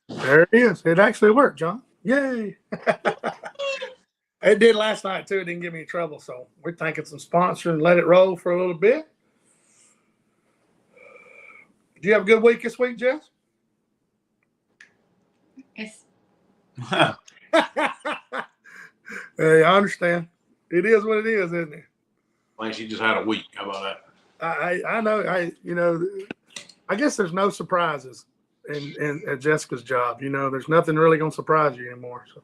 There it is. It actually worked, John. Yay. It did last night, too. It didn't give me any trouble. So we're thanking some sponsors and let it roll for a little bit. Did you have a good week this week, Jess? Yes. Hey, I understand. It is what it is, isn't it? Like she just had a week. How about that? I know. I guess there's no surprises in at Jessica's job. There's nothing really going to surprise you anymore. So,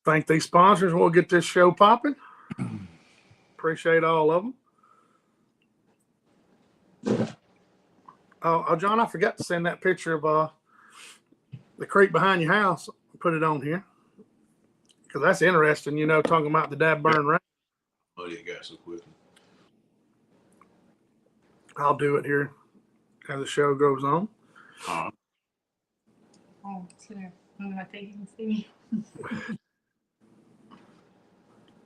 thank these sponsors. We'll get this show popping. Appreciate all of them. Oh, John, I forgot to send that picture of the creek behind your house. Put it on here because that's interesting. Talking about the dad burn rain. Oh, you got some quick. I'll do it here as the show goes on. Oh, so I think you can see me.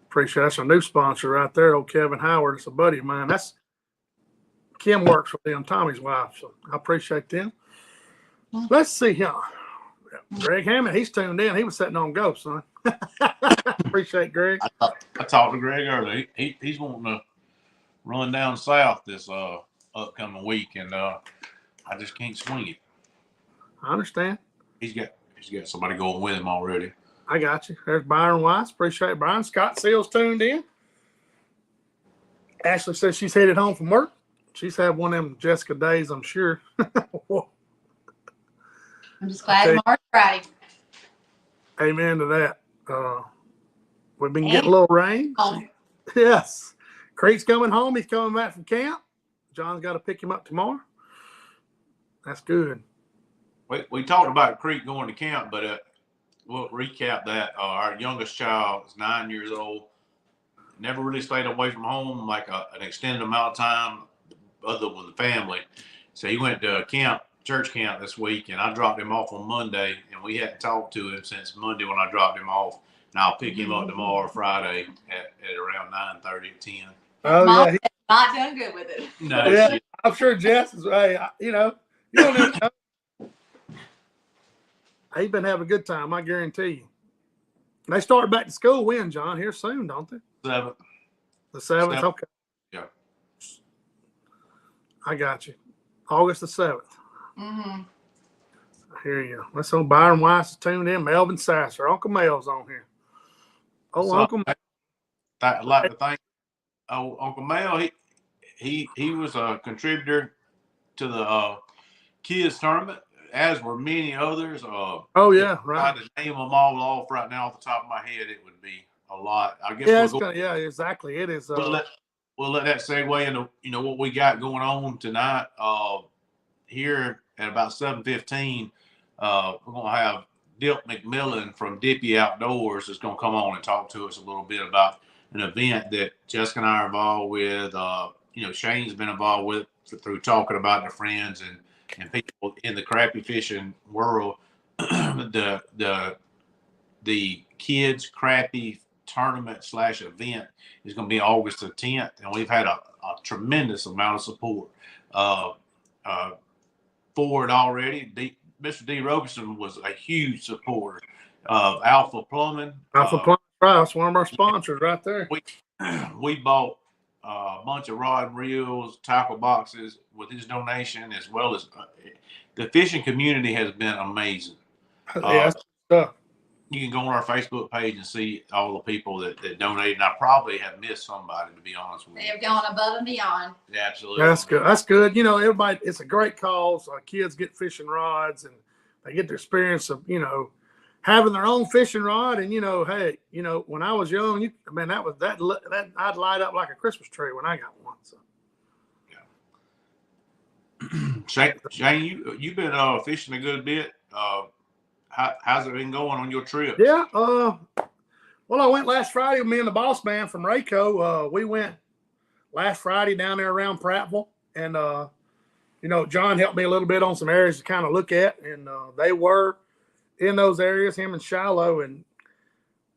Appreciate that's a new sponsor right there. Old Kevin Howard. It's a buddy of mine. That's Kim works with them, Tommy's wife. So I appreciate them. Let's see here. Greg Hammond, he's tuned in. He was sitting on go, son. Appreciate Greg. I talked to Greg earlier. He's wanting to run down south this upcoming week, and I just can't swing it. I understand. He's got somebody going with him already. I got you. There's Byron Weiss. Appreciate it, Brian. Scott Seals tuned in. Ashley says she's headed home from work. She's had one of them Jessica days, I'm sure. I'm just glad tomorrow's Friday. Amen to that. We've been getting a little rain. Yes. Creek's coming home. He's coming back from camp. John's got to pick him up tomorrow. That's good. We talked about Creek going to camp, but we'll recap that. Our youngest child is 9 years old. Never really stayed away from home like an extended amount of time other than the family. So he went to church camp this week, and I dropped him off on Monday, and we hadn't talked to him since Monday when I dropped him off. And I'll pick him up tomorrow, Friday, at around 9:30 or 10. Oh, Mom, yeah. Not done good with it. No, yeah, I'm sure Jess is, you don't even know. He's been having a good time, I guarantee you. And they start back to school when, John? Here soon, don't they? 7th. The 7th? Okay. Yeah. I got you. August the 7th. Mm-hmm. I hear you. Let's go. Byron Weiss is tuned in. Melvin Sasser. Uncle Mel's on here. Oh, so, Uncle Mel. I'd like to thank Uncle Mel. He was a contributor to the kids tournament, as were many others. Oh, yeah, right. If I had to name them all off right now off the top of my head, it would be a lot. I guess yeah, exactly. It is. We'll let that segue into what we got going on tonight. Here at about 7:15, we're gonna have Dip McMillan from Dippi Outdoors is gonna come on and talk to us a little bit about an event that Jessica and I are involved with. Shane's been involved with through talking about their friends and people in the crappie fishing world. the kids crappie tournament / event is going to be August the 10th, and we've had a tremendous amount of support for it already. Mr. D. Roberson was a huge supporter of Alpha Plumbing. Plumbing, that's one of our sponsors right there. We bought a bunch of rod and reels, tackle boxes with his donation, as well as the fishing community has been amazing. Yeah, stuff. You can go on our Facebook page and see all the people that donated. And I probably have missed somebody, to be honest with you. They have gone above and beyond. Yeah, absolutely. That's good. That's good. Everybody, it's a great cause. Kids get fishing rods and they get the experience of, having their own fishing rod. And, hey, when I was young, that I'd light up like a Christmas tree when I got one. So. Yeah. Shane, you've been fishing a good bit. How's it been going on your trip? Yeah. Well, I went last Friday with me and the boss man from Rayco. We went last Friday down there around Prattville. And, John helped me a little bit on some areas to kind of look at. And they were in those areas, him and Shiloh. And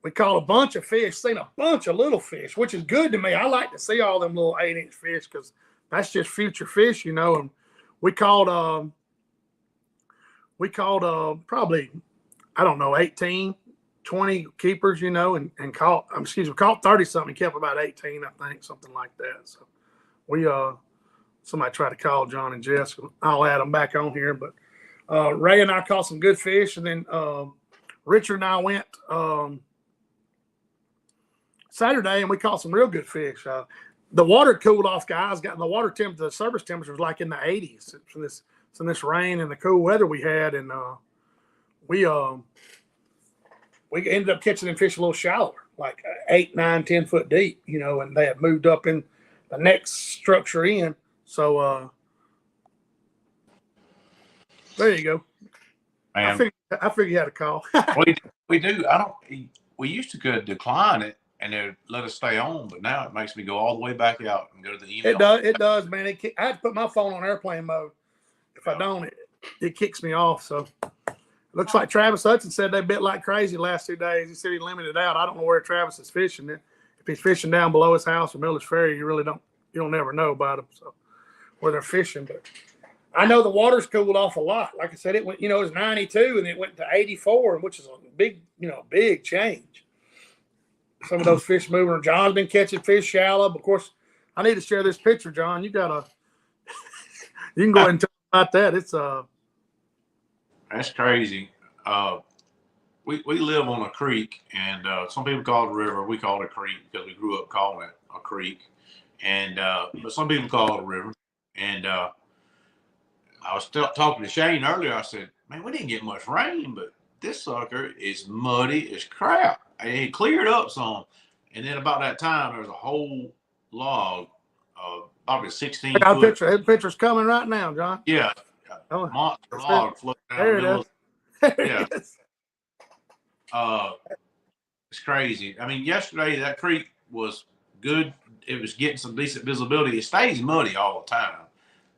we caught a bunch of fish, seen a bunch of little fish, which is good to me. I like to see all them little 8-inch fish because that's just future fish, And we caught we caught probably, I don't know, 18, 20 keepers, you know, and caught, we caught 30 something, kept about 18, I think, something like that. So we, somebody tried to call John and Jess. I'll add them back on here, but Ray and I caught some good fish, and then Richard and I went Saturday, and we caught some real good fish. The water cooled off, guys. Got the water temperature, the surface temperature was like in the 80s from this rain and the cool weather we had, and we ended up catching them fish a little shallower, like 8, 9, 10 foot deep, you know, and they had moved up in the next structure in. So there you go. Man, I figured you had a call. we do. We used to could decline it and it let us stay on, but now it makes me go all the way back out and go to the email. It does, man. I had to put my phone on airplane mode. If I don't, it kicks me off. So looks like Travis Hudson said they bit like crazy the last 2 days. He said he limited out. I don't know where Travis is fishing. If he's fishing down below his house or Miller's Ferry, you don't never know about them. So where they're fishing, but I know the water's cooled off a lot. Like I said, it went, you know, it was 92 and it went to 84, which is a big change. Some of those fish moving. John's been catching fish shallow. Of course, I need to share this picture, John. You can go ahead and talk about that. It's That's crazy. We live on a creek, and some people call it a river. We call it a creek because we grew up calling it a creek. And but some people call it a river. And I was still talking to Shane earlier. I said, "Man, we didn't get much rain, but this sucker is muddy as crap." And it cleared up some, and then about that time, there was a whole log, probably 16 got a foot. picture. That picture's coming right now, John. Yeah, monster log floating down the middle. There it is. It's crazy. I mean, yesterday that creek was good. It was getting some decent visibility. It stays muddy all the time,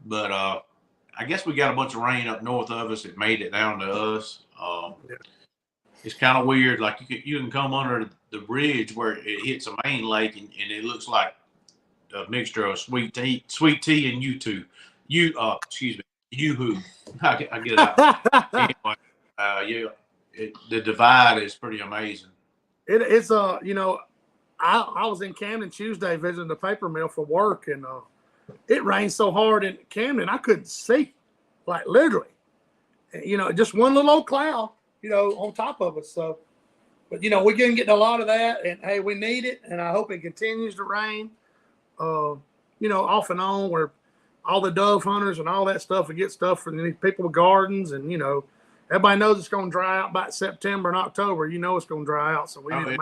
but I guess we got a bunch of rain up north of us. It made it down to us. It's kind of weird. Like you can come under the bridge where it hits a main lake, and it looks like a mixture of sweet tea and Yoo-hoo. I get it out. Anyway, the divide is pretty amazing. It's you know, I was in Camden Tuesday visiting the paper mill for work, and it rained so hard in Camden I couldn't see, like literally, you know, just one little old cloud, you know, on top of us. So, but you know, we're getting a lot of that, and hey, we need it, and I hope it continues to rain. You know, off and on, where all the dove hunters and all that stuff, we get stuff from these people with gardens, and you know, everybody knows it's going to dry out by September and October. You know, it's going to dry out, so we need to make.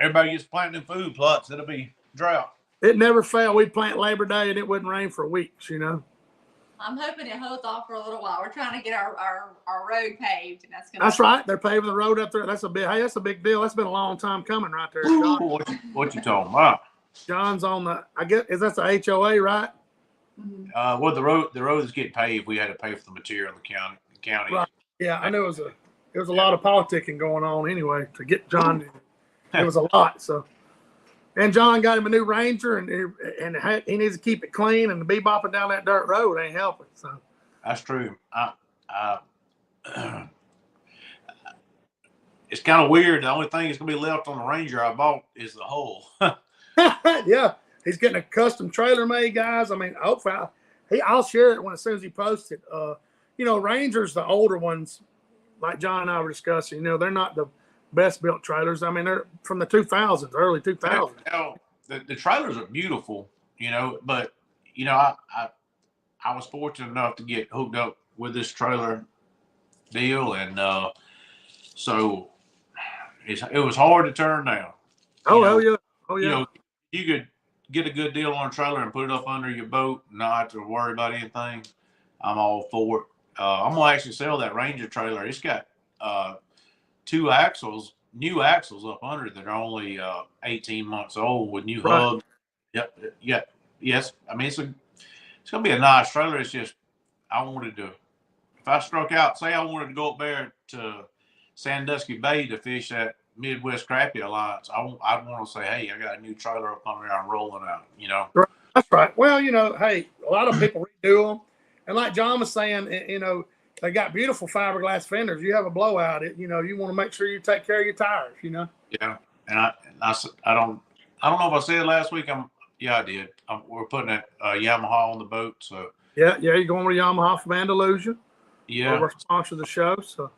Everybody gets planting food plots. It'll be drought. It never failed. We'd plant Labor Day and it wouldn't rain for weeks, you know. I'm hoping it holds off for a little while. We're trying to get our road paved, and that's right. They're paving the road up there. That's a big deal. That's been a long time coming right there. Ooh, what you talking about? John's on the, I guess, that's the HOA, right? Mm-hmm. Well, the road is getting paved. We had to pay for the material in the county. Right. Yeah, I know there was a lot of politicking going on anyway to get John. It was a lot. So, and John got him a new Ranger, and he needs to keep it clean, and to be bopping down that dirt road ain't helping. So that's true. It's kind of weird. The only thing that's gonna be left on the Ranger I bought is the hull. Yeah, he's getting a custom trailer made, guys. I mean, hopefully I'll share it as soon as he posts it. You know, Rangers, the older ones, like John and I were discussing, you know, they're not the best built trailers. I mean, they're from the 2000s, early 2000s. You know, the trailers are beautiful, you know, but you know, I was fortunate enough to get hooked up with this trailer deal, and so it was hard to turn down. Yeah. You know, you could get a good deal on a trailer and put it up under your boat, not have to worry about anything. I'm all for it. I'm gonna actually sell that Ranger trailer. It's got new axles up under that are only 18 months old with new hubs. Yep. Yes. I mean, it's gonna be a nice trailer. It's just I wanted to, if I struck out, say I wanted to go up there to Sandusky Bay to fish that Midwest Crappie Alliance, I'd want to say, hey, I got a new trailer up under there. I'm rolling out. You know. Right. That's right. Well, you know, hey, a lot of people redo them. And like John was saying, you know, they got beautiful fiberglass fenders. You have a blowout, you want to make sure you take care of your tires, Yeah, and I don't know if I said last week. I did. We're putting a Yamaha on the boat, so Yeah, you're going with Yamaha from Andalusia. yeah. We're sponsor the show, so. And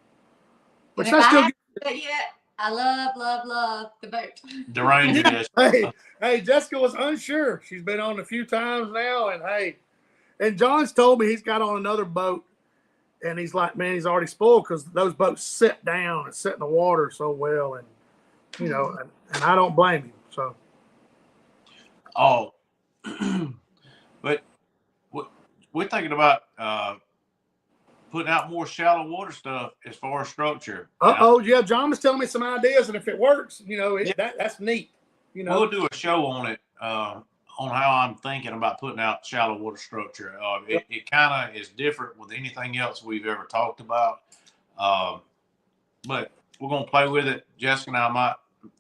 Which if that's I still haven't said it yet, I love the boat. The Ranger. Yeah. Hey, Jessica was unsure. She's been on a few times now, and John's told me he's got on another boat, and he's like, man, he's already spoiled because those boats sit down and sit in the water so well, and and I don't blame him. So. Oh, but we're thinking about putting out more shallow water stuff as far as structure. Yeah, John was telling me some ideas, and if it works, that's neat. We'll do a show on it, on how I'm thinking about putting out shallow water structure. It kind of is different with anything else we've ever talked about, but we're gonna play with it. Jessica and I might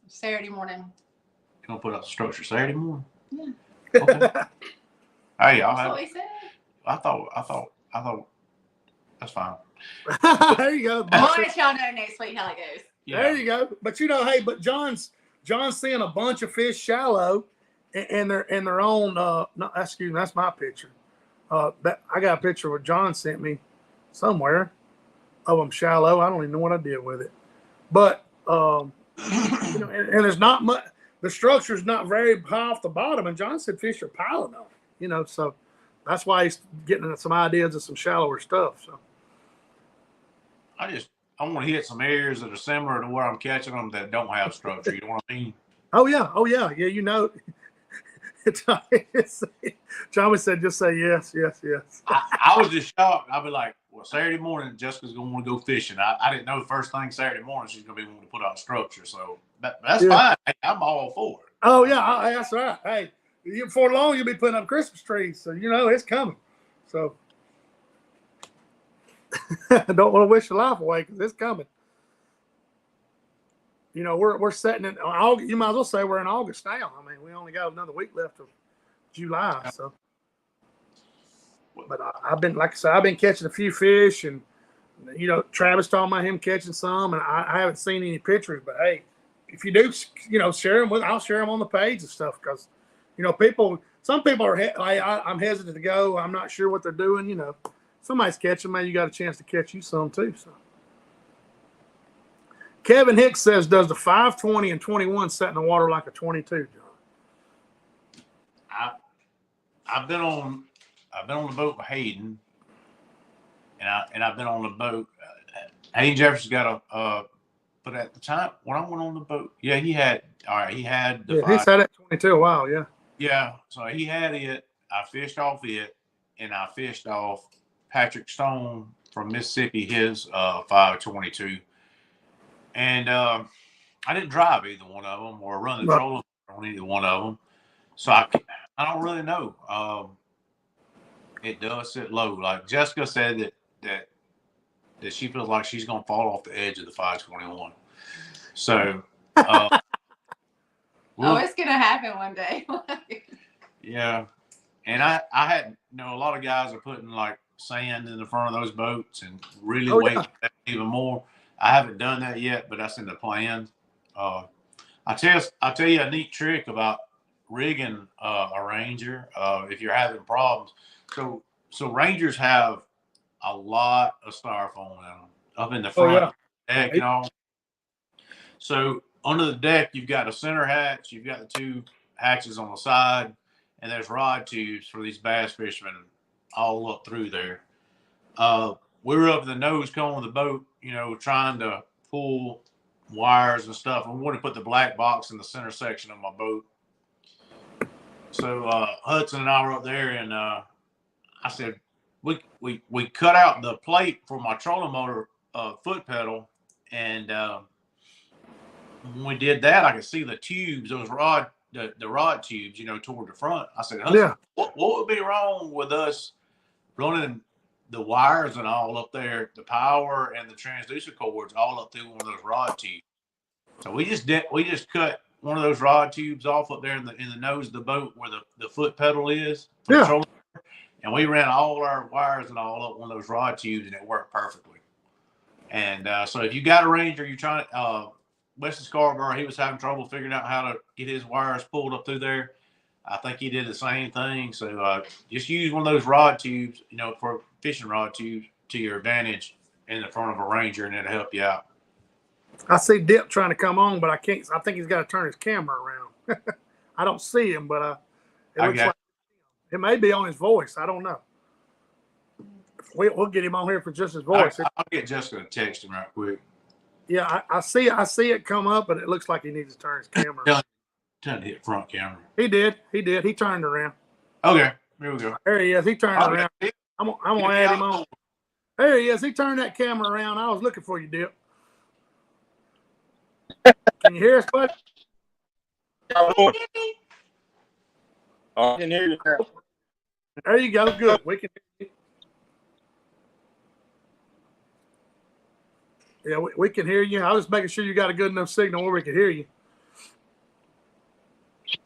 Saturday morning. gonna put out the structure Saturday morning. Yeah. Okay. Hey, That's what we said. I thought that's fine. There you go. I'll let y'all know next week how it goes. Yeah. There you go. But but John's seeing a bunch of fish shallow, and they're in their own. No, excuse me, that's my picture. That I got a picture what John sent me somewhere of them shallow. I don't even know what I did with it, but and there's not much. The structure's not very high off the bottom, and John said fish are piling on it. So that's why he's getting some ideas of some shallower stuff. So I want to hit some areas that are similar to where I'm catching them that don't have structure. You know what I mean? Oh yeah. John said, just say yes. I was just shocked. I'll be like, well, Saturday morning, Jessica's going to want to go fishing. I didn't know the first thing Saturday morning she's going to be wanting to put out structure. So that's fine. Hey, I'm all for it. Oh, yeah. That's right. Hey, before long, you'll be putting up Christmas trees. So, it's coming. So I don't want to wish your life away because it's coming. We're setting it. You might as well say we're in August now. I mean, we only got another week left of July. So, but I've been, like I said, I've been catching a few fish, and Travis talking about him catching some, and I haven't seen any pictures. But hey, if you do, share them I'll share them on the page and stuff because, some people are. I'm hesitant to go. I'm not sure what they're doing. Somebody's catching, man. You got a chance to catch you some too. So. Kevin Hicks says, does the 520 and 21 set in the water like a 22, John? I've been on the boat with Hayden, and I've been on the boat. Hayden Jefferson's got but at the time when I went on the boat, yeah, he had the he's had it 22 a while, yeah. Yeah, so he had it. I fished off it, and I fished off Patrick Stone from Mississippi, his 522. And I didn't drive either one of them or run the trolling on either one of them. So I don't really know. It does sit low. Like Jessica said that she feels like she's going to fall off the edge of the 521. So it's going to happen one day. Yeah. And I had, a lot of guys are putting like sand in the front of those boats and really weighting that even more. I haven't done that yet, but that's in the plans. I'll tell you a neat trick about rigging a Ranger if you're having problems. So Rangers have a lot of styrofoam in them up in the front deck and all. So under the deck, you've got a center hatch, you've got the two hatches on the side, and there's rod tubes for these bass fishermen all up through there. We were up in the nose cone of the boat, trying to pull wires and stuff. I wanted to put the black box in the center section of my boat. So Hudson and I were up there, and I said, we cut out the plate for my trolling motor foot pedal, and when we did that, I could see the tubes, those the rod tubes, toward the front. I said, Hudson, what would be wrong with us running the wires and all up there, the power and the transducer cords all up through one of those rod tubes? So we just cut one of those rod tubes off up there in the nose of the boat where the foot pedal is. and we ran all our wires and all up one of those rod tubes, and it worked perfectly. And so if you got a Ranger, you're trying to, Weston Scarborough, he was having trouble figuring out how to get his wires pulled up through there. I think he did the same thing. So just use one of those rod tubes, for fishing rod tubes to your advantage in the front of a Ranger, and it'll help you out. I see Dip trying to come on, but I can't. I think he's got to turn his camera around. I don't see him, but it looks like it may be on his voice. I don't know. We'll get him on here for just his voice. I'll get Jessica to text him right quick. Yeah, I see it come up, but it looks like he needs to turn his camera. Turn to hit front camera. He did. He turned around. Okay, here we go. There he is. He turned around. I'm gonna add him on. There he is. He turned that camera around. I was looking for you, Dip. Can you hear us, bud? Oh, I can hear you now. There you go. Good. We can hear you. Yeah, we can hear you. I was making sure you got a good enough signal where we can hear you.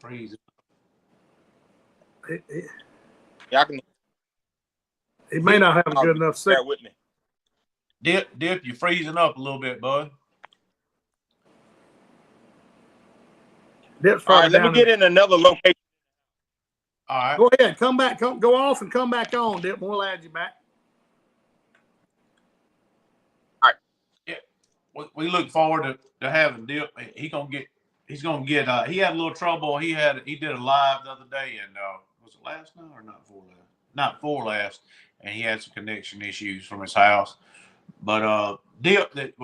Freeze. Yeah, I can. He may not have a good enough Bear signal. with me. Dip, you're freezing up a little bit, bud. Dip's All probably right, let me down get in another location. All right. Go ahead. Come back. Go off and come back on, Dip. We'll add you back. We look forward to having Dip. He's gonna get. He had a little trouble. He did a live the other day, and was it last night or not before last? Not before last, and he had some connection issues from his house. But Dip, he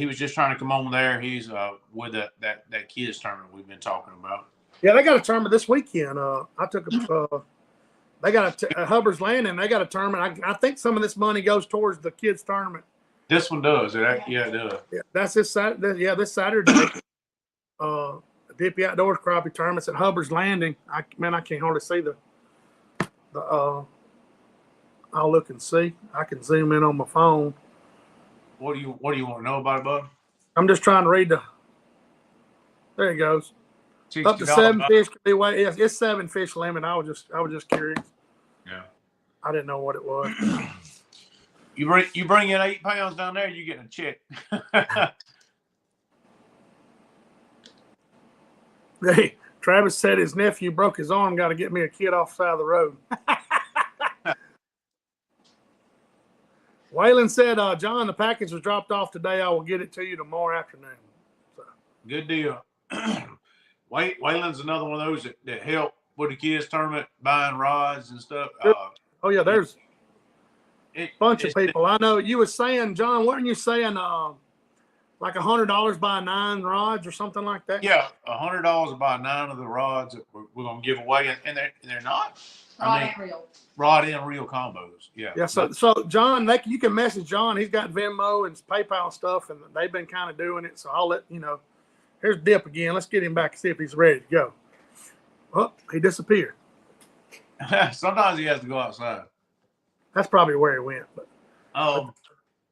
was just trying to come on there. He's with that kids tournament we've been talking about. Yeah, they got a tournament this weekend. I took a. They got a Hubbard's Landing. They got a tournament. I think some of this money goes towards the kids tournament. This one does. It does. Yeah, that's this Saturday. Yeah, this Saturday. Dippi Outdoors crappie tournaments at Hubbard's Landing. I can't hardly see the. I'll look and see. I can zoom in on my phone. What do you want to know about it, bud? I'm just trying to read the. There he goes. Up to $60 7 fish could be way. It's 7 fish limit. I was just curious. Yeah. I didn't know what it was. You bring in 8 pounds down there, you get a check. Hey, Travis said his nephew broke his arm. Got to get me a kid off the side of the road. Waylon said, John, the package was dropped off today. I will get it to you tomorrow afternoon. So. Good deal. Waylon's another one of those that help with the kids tournament, buying rods and stuff. Oh yeah, there's a bunch of people. I know you were saying, John, weren't you saying like $100 buy 9 rods or something like that? Yeah, $100 to buy 9 of the rods that we're gonna give away, and they're not rod and reel combos. Yeah. Yeah. So John, you can message John. He's got Venmo and PayPal stuff, and they've been kind of doing it. So I'll let you know. Here's Dip again. Let's get him back and see if he's ready to go. Oh, he disappeared. Sometimes he has to go outside. That's probably where he went. But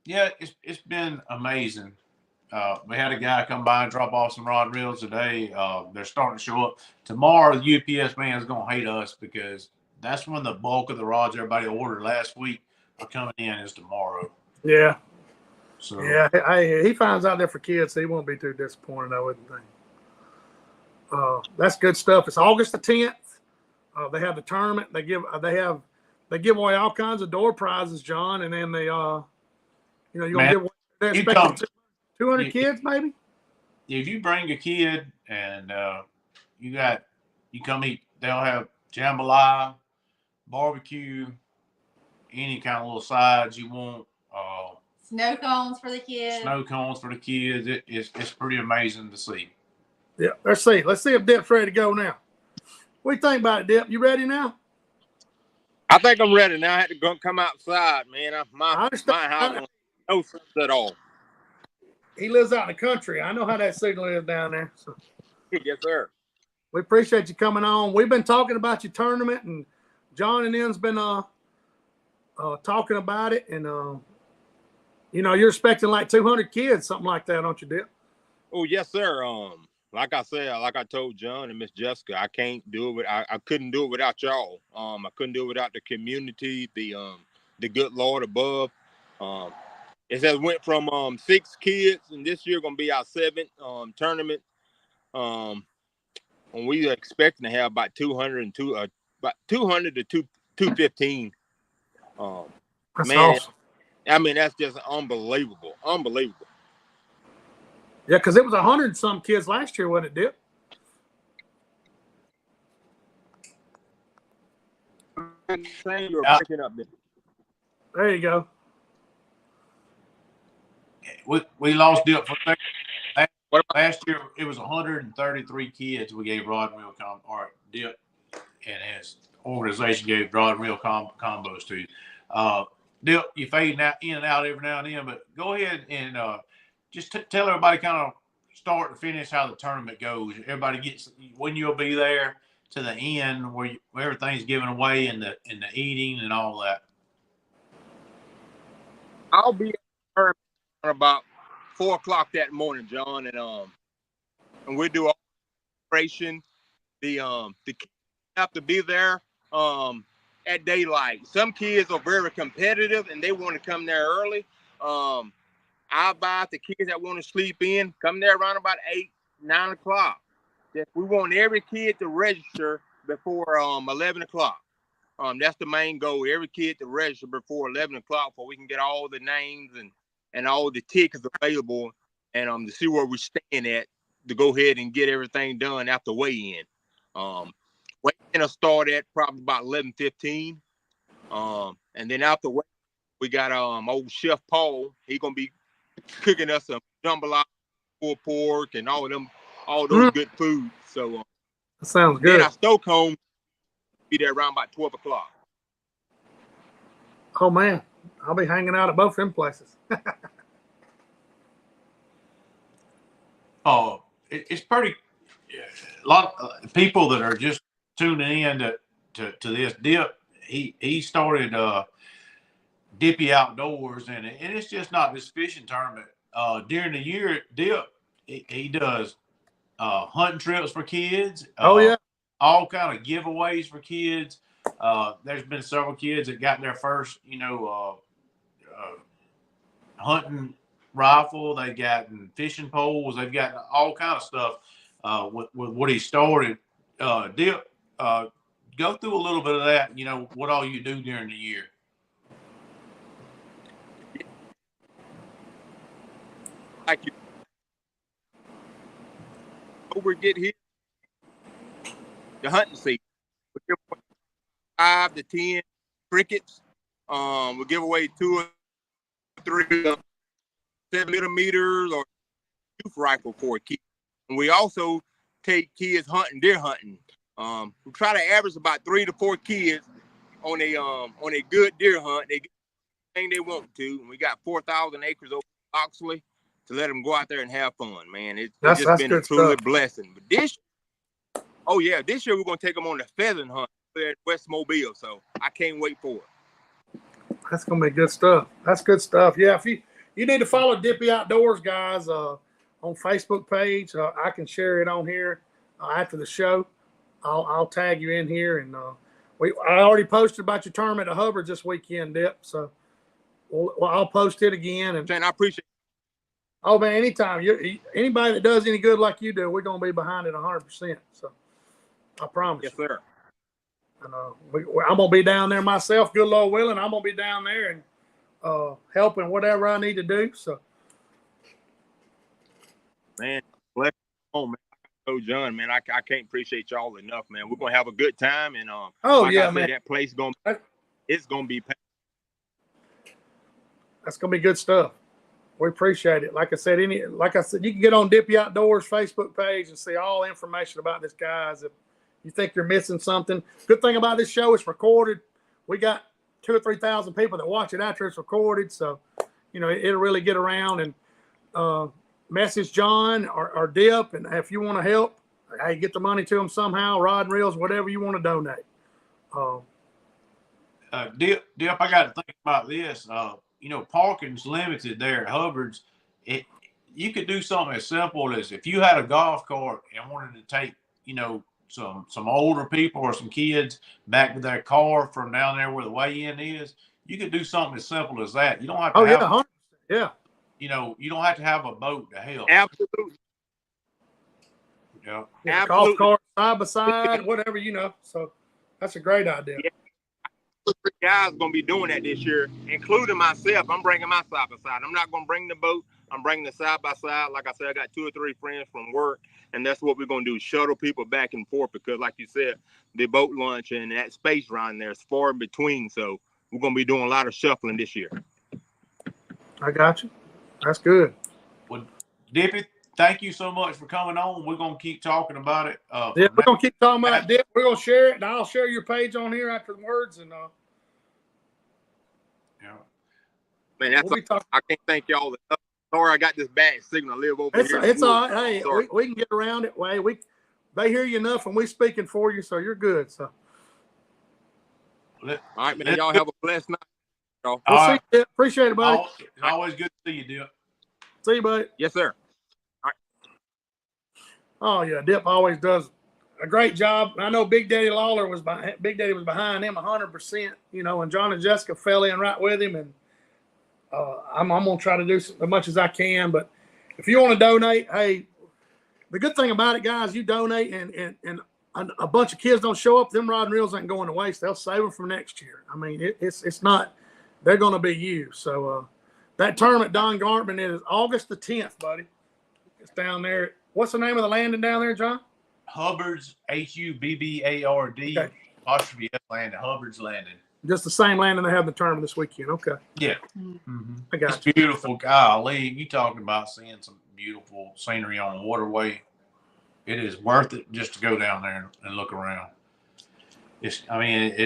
yeah, it's been amazing. We had a guy come by and drop off some rod and reels today. They're starting to show up. Tomorrow, the UPS man is going to hate us because that's when the bulk of the rods everybody ordered last week are coming in is tomorrow. Yeah. So yeah, he finds out there for kids, so he won't be too disappointed, I wouldn't think. That's good stuff. It's August the 10th. They have the tournament. They give away all kinds of door prizes, John, and then they you're gonna give away. They're expecting 200 kids, maybe. If you bring a kid and you come eat, they'll have jambalaya, barbecue, any kind of little sides you want. Snow cones for the kids. It's pretty amazing to see. Yeah, let's see if Dip's ready to go now. What do you think about it, Dip? You ready now? I think I'm ready now. I had to come outside, man. My house no sense at all. He lives out in the country. I know how that signal is down there. So. Yes, sir. We appreciate you coming on. We've been talking about your tournament, and John and them's been talking about it, and you're expecting like 200 kids, something like that, don't you, Dip? Oh, yes, sir. like I said, like I told John and Miss Jessica, I can't do it. I couldn't do it without y'all. I couldn't do it without the community, the good Lord above. It has went from 6 kids, and this year gonna be our 7th tournament. And we are expecting to have about 202, about 200 to 215. That's Man, awesome. I mean, that's just unbelievable. Unbelievable. Yeah, because it was 100 and some kids last year, wasn't it, Dip? You're picking up there. There you go. We lost Dip for a second. Last year it was 133 kids we gave rod and reel or Dip and his organization gave rod and reel combos to. Dip, you fading out in and out every now and then, but go ahead and just tell everybody kind of start to finish how the tournament goes. Everybody gets when you'll be there to the end where everything's given away and the eating and all that. I'll be at about 4 o'clock that morning, John, and we do all preparation. The kids have to be there at daylight. Some kids are very competitive and they want to come there early. I advise the kids that want to sleep in, come there around about 8, 9 o'clock. We want every kid to register before 11 o'clock. That's the main goal. Every kid to register before 11 o'clock so we can get all the names and all the tickets available and to see where we're staying at to go ahead and get everything done after weigh-in. Weigh-in will start at probably about 11:15. And then after weigh, we got old Chef Paul. He's gonna be cooking us some jambalaya, pulled pork, and all those good foods. So that sounds good. Then our stoke home be there around about 12 o'clock. Oh man, I'll be hanging out at both them places. It's pretty. A lot of people that are just tuning in to this. Dip, he started Dippi Outdoors, and it's just not this fishing tournament. During the year, Dip he does hunting trips for kids. Oh yeah, all kind of giveaways for kids. There's been several kids that got their first, hunting rifle. They've gotten fishing poles. They've gotten all kind of stuff with what he started. Dip, go through a little bit of that. What all you do during the year. Like you over get here, the hunting season. We give away 5 to 10 crickets. We give away 2 or 3 7mm or youth rifle for a kid. And we also take kids deer hunting. We try to average about 3 to 4 kids on a good deer hunt. They get anything they want to. And we got 4,000 acres over Oxley to let them go out there and have fun, man. It's just been a truly blessing. But this year we're gonna take them on the pheasant hunt there at West Mobile. So I can't wait for it. That's gonna be good stuff. That's good stuff. Yeah, if you need to follow Dippi Outdoors, guys, on Facebook page. I can share it on here after the show. I'll tag you in here, and I already posted about your tournament at Hubbard's this weekend, Dip. So I'll post it again. And I appreciate it. Oh man, anytime. Anybody that does any good like you do, we're gonna be behind it 100%. So I promise. Yes, sir. And I'm gonna be down there myself, good Lord willing. I'm gonna be down there and helping whatever I need to do. So, man, bless you, man. Oh, John, man, I can't appreciate y'all enough, man. We're gonna have a good time, and man, that place it's gonna be packed. That's gonna be good stuff. We appreciate it. Like I said, you can get on Dippi Outdoors Facebook page and see all information about this, guys. If you think you're missing something, good thing about this show, it's recorded. We got 2,000 or 3,000 people that watch it after it's recorded, so it'll really get around. And message John or Dip, and if you want to help, hey, get the money to them somehow, rod and reels, whatever you want to donate. Dip, I got to think about this. Parking's limited there at Hubbard's. you could do something as simple as if you had a golf cart and wanted to take, some older people or some kids back to their car from down there where the weigh-in is. You could do something as simple as that. You don't have to Oh have, yeah, 100%. Yeah. you don't have to have a boat to help. Absolutely. Yeah. Yeah, golf Absolutely. cart side by side, whatever, So that's a great idea. Yeah. 3 guys gonna be doing that this year, including myself. I'm bringing my side by side. I'm not gonna bring the boat. I'm bringing the side by side. Like I said, I got 2 or 3 friends from work, and that's what we're gonna do: shuttle people back and forth. Because, like you said, the boat launch and that space around there is far in between. So we're gonna be doing a lot of shuffling this year. I got you. That's good. Well, Dippy, thank you so much for coming on. We're gonna keep talking about it. Yeah, we're gonna keep talking about it. We're gonna share it, and I'll share your page on here after the words, and yeah. Man, that's we'll be talking. I can't thank y'all enough. Sorry, I got this bad signal. I live over here. It's all right. Hey, Sorry. we can get around it. They hear you enough, and we speaking for you, so you're good. So, All right, man. Y'all have a blessed night. Y'all. we'll see you. Appreciate it, buddy. It's always good to see you, Dip. See you, buddy. Yes, sir. Oh yeah, Dip always does a great job. I know Big Daddy Lawler was Big Daddy was behind him 100%. And John and Jessica fell in right with him, and I'm gonna try to do as much as I can. But if you want to donate, hey, the good thing about it, guys, you donate and a bunch of kids don't show up, them rod and reels ain't going to waste. They'll save them for next year. I mean, it's not. They're going to be used. So that tournament, Don Gartman, is August the 10th, buddy. It's down there. What's the name of the landing down there, John? Hubbard's, Hubbard, Okay. apostrophe S landing, Hubbard's Landing. Just the same landing they have the tournament this weekend. Okay. Yeah. Mm-hmm. I got It's beautiful. Golly, you talking about seeing some beautiful scenery on the waterway. It is worth it just to go down there and look around. It's amazing.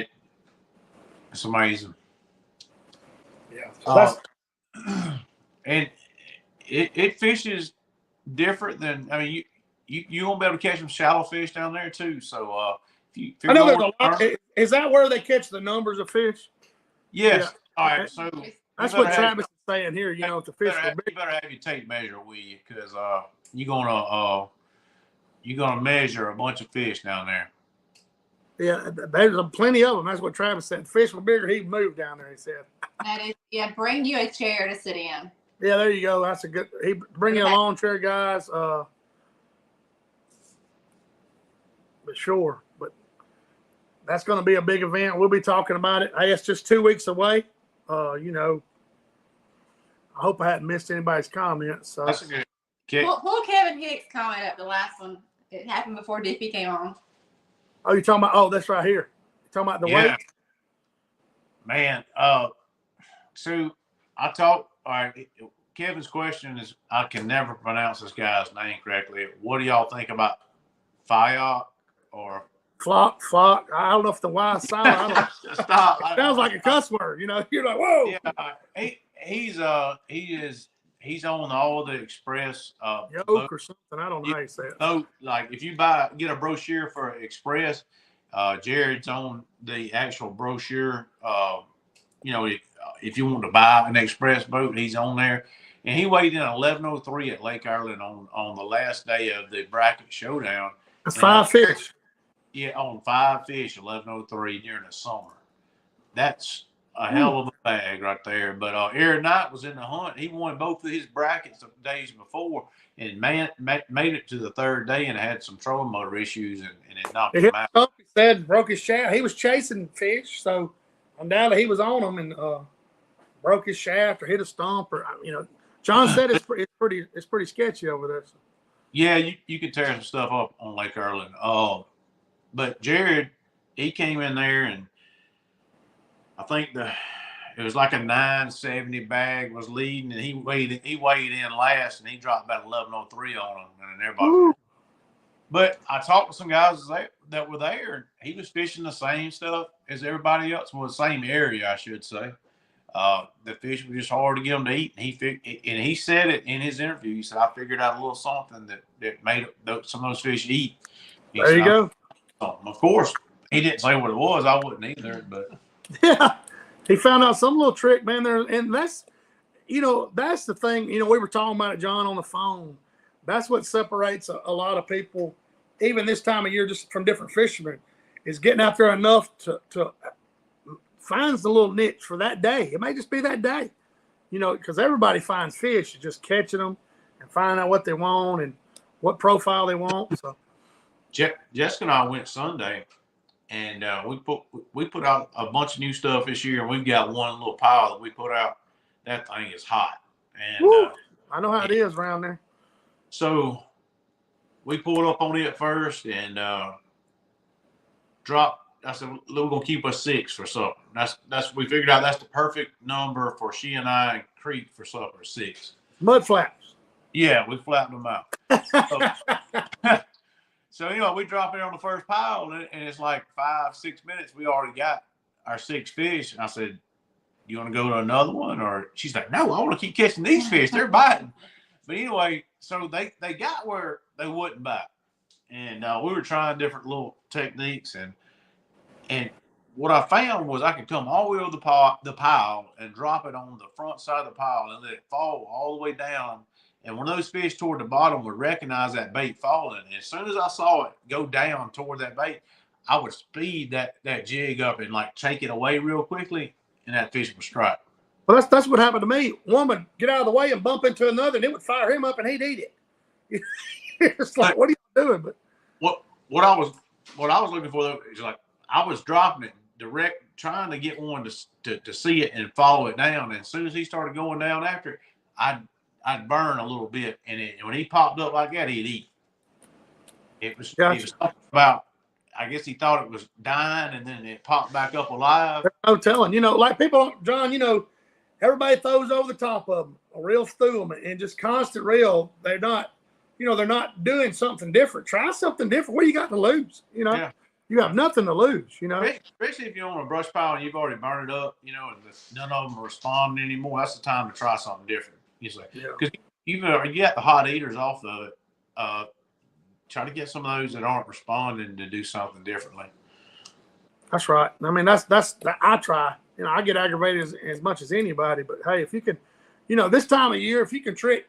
Yeah. So And it fishes different than, you won't be able to catch some shallow fish down there too. So if I know there's a lot. Is that where they catch the numbers of fish? Yes. Yeah. All right. So That's what Travis is saying here. If the fish are you big. better have your tape measure with you, because you're gonna measure a bunch of fish down there. Yeah, there's plenty of them. That's what Travis said. The fish were bigger, he'd move down there, he said. That is, yeah, bring you a chair to sit in. Yeah, there you go. That's a good. He bring you a lawn chair, guys. But sure, but that's going to be a big event. We'll be talking about it. Hey, it's just 2 weeks away. I hope I hadn't missed anybody's comments. So. That's a good. Okay. Pull Kevin Hicks' comment up, the last one. It happened before Dippy came on. Oh, you're talking about? Oh, that's right here. You're talking about the weight. Man, so I talked. All right, Kevin's question is, I can never pronounce this guy's name correctly. What do y'all think about Fayok or Flock? I don't know if the Y is silent. I don't. Stop. It sounds like a cuss word. You're like, whoa. Yeah, he's on all the Express Yoke or something. I don't know how you say it. So, like, if you get a brochure for Express, Jared's on the actual brochure. If you want to buy an Express boat, he's on there. And he weighed in 11:03 at Lake Ireland on the last day of the bracket showdown. That's 5 fish. Yeah, on 5 fish, 11:03 during the summer. That's a hell of a bag right there. But Aaron Knight was in the hunt. He won both of his brackets the days before, and made it to the third day and had some trolling motor issues, and it knocked him out. He said broke his shaft. He was chasing fish, so undoubtedly he was on them and broke his shaft or hit a stump, or John said it's pretty sketchy over there. So. Yeah, you could tear some stuff up on Lake Ireland. But Jared, he came in there, and I think it was like a 970 bag was leading, and he weighed in last, and he dropped about 11:03 on him, and everybody. Woo. But I talked to some guys that were there, and he was fishing the same stuff as everybody else. Well, the same area, I should say. The fish were just hard to get them to eat, and he said it in his interview. He said, "I figured out a little something that made some of those fish eat." There you go. Of course, he didn't say what it was. I wouldn't either, but yeah, he found out some little trick, man. There, and that's that's the thing. We were talking about it, John, on the phone. That's what separates a lot of people, even this time of year, just from different fishermen, is getting out there enough to finds the little niche for that day. It may just be that day, because everybody finds fish. It's just catching them and finding out what they want and what profile they want. So Jessica and I went Sunday, and we put out a bunch of new stuff this year, and we've got one little pile that we put out. That thing is hot, and I know how it is around there. So we pulled up on it first and dropped. I said, we're gonna keep us 6 for supper. That's we figured out that's the perfect number for she and I and Creek for supper, 6. Mud flaps. Yeah, we flattened them out. So we drop it on the first pile, and it's like 5-6 minutes. We already got our 6 fish. And I said, you want to go to another one? Or she's like, no, I want to keep catching these fish. They're biting. But anyway, so they got where they wouldn't bite. And we were trying different little techniques. And what I found was I could come all the way over the pile and drop it on the front side of the pile and let it fall all the way down. And when those fish toward the bottom would recognize that bait falling, and as soon as I saw it go down toward that bait, I would speed that jig up and like take it away real quickly, and that fish would strike. Well, that's what happened to me. One would get out of the way and bump into another, and it would fire him up, and he'd eat it. It's like, what are you doing? But what I was looking for though is like I was dropping it direct, trying to get one to see it and follow it down. And as soon as he started going down after it, I'd burn a little bit, and when he popped up like that, he'd eat. It was something about, I guess he thought it was dying, and then it popped back up alive. There's no telling. Like people, John, everybody throws over the top of them, or reels through them, and just constant reel. They're not doing something different. Try something different. What do you got to lose? Yeah. You have nothing to lose, Especially if you're on a brush pile and you've already burned it up, and none of them are responding anymore. That's the time to try something different. Because you got the hot eaters off of it. Try to get some of those that aren't responding to do something differently. That's right. I mean, that's I try. I get aggravated as much as anybody. But hey, if you can, this time of year, if you can trick,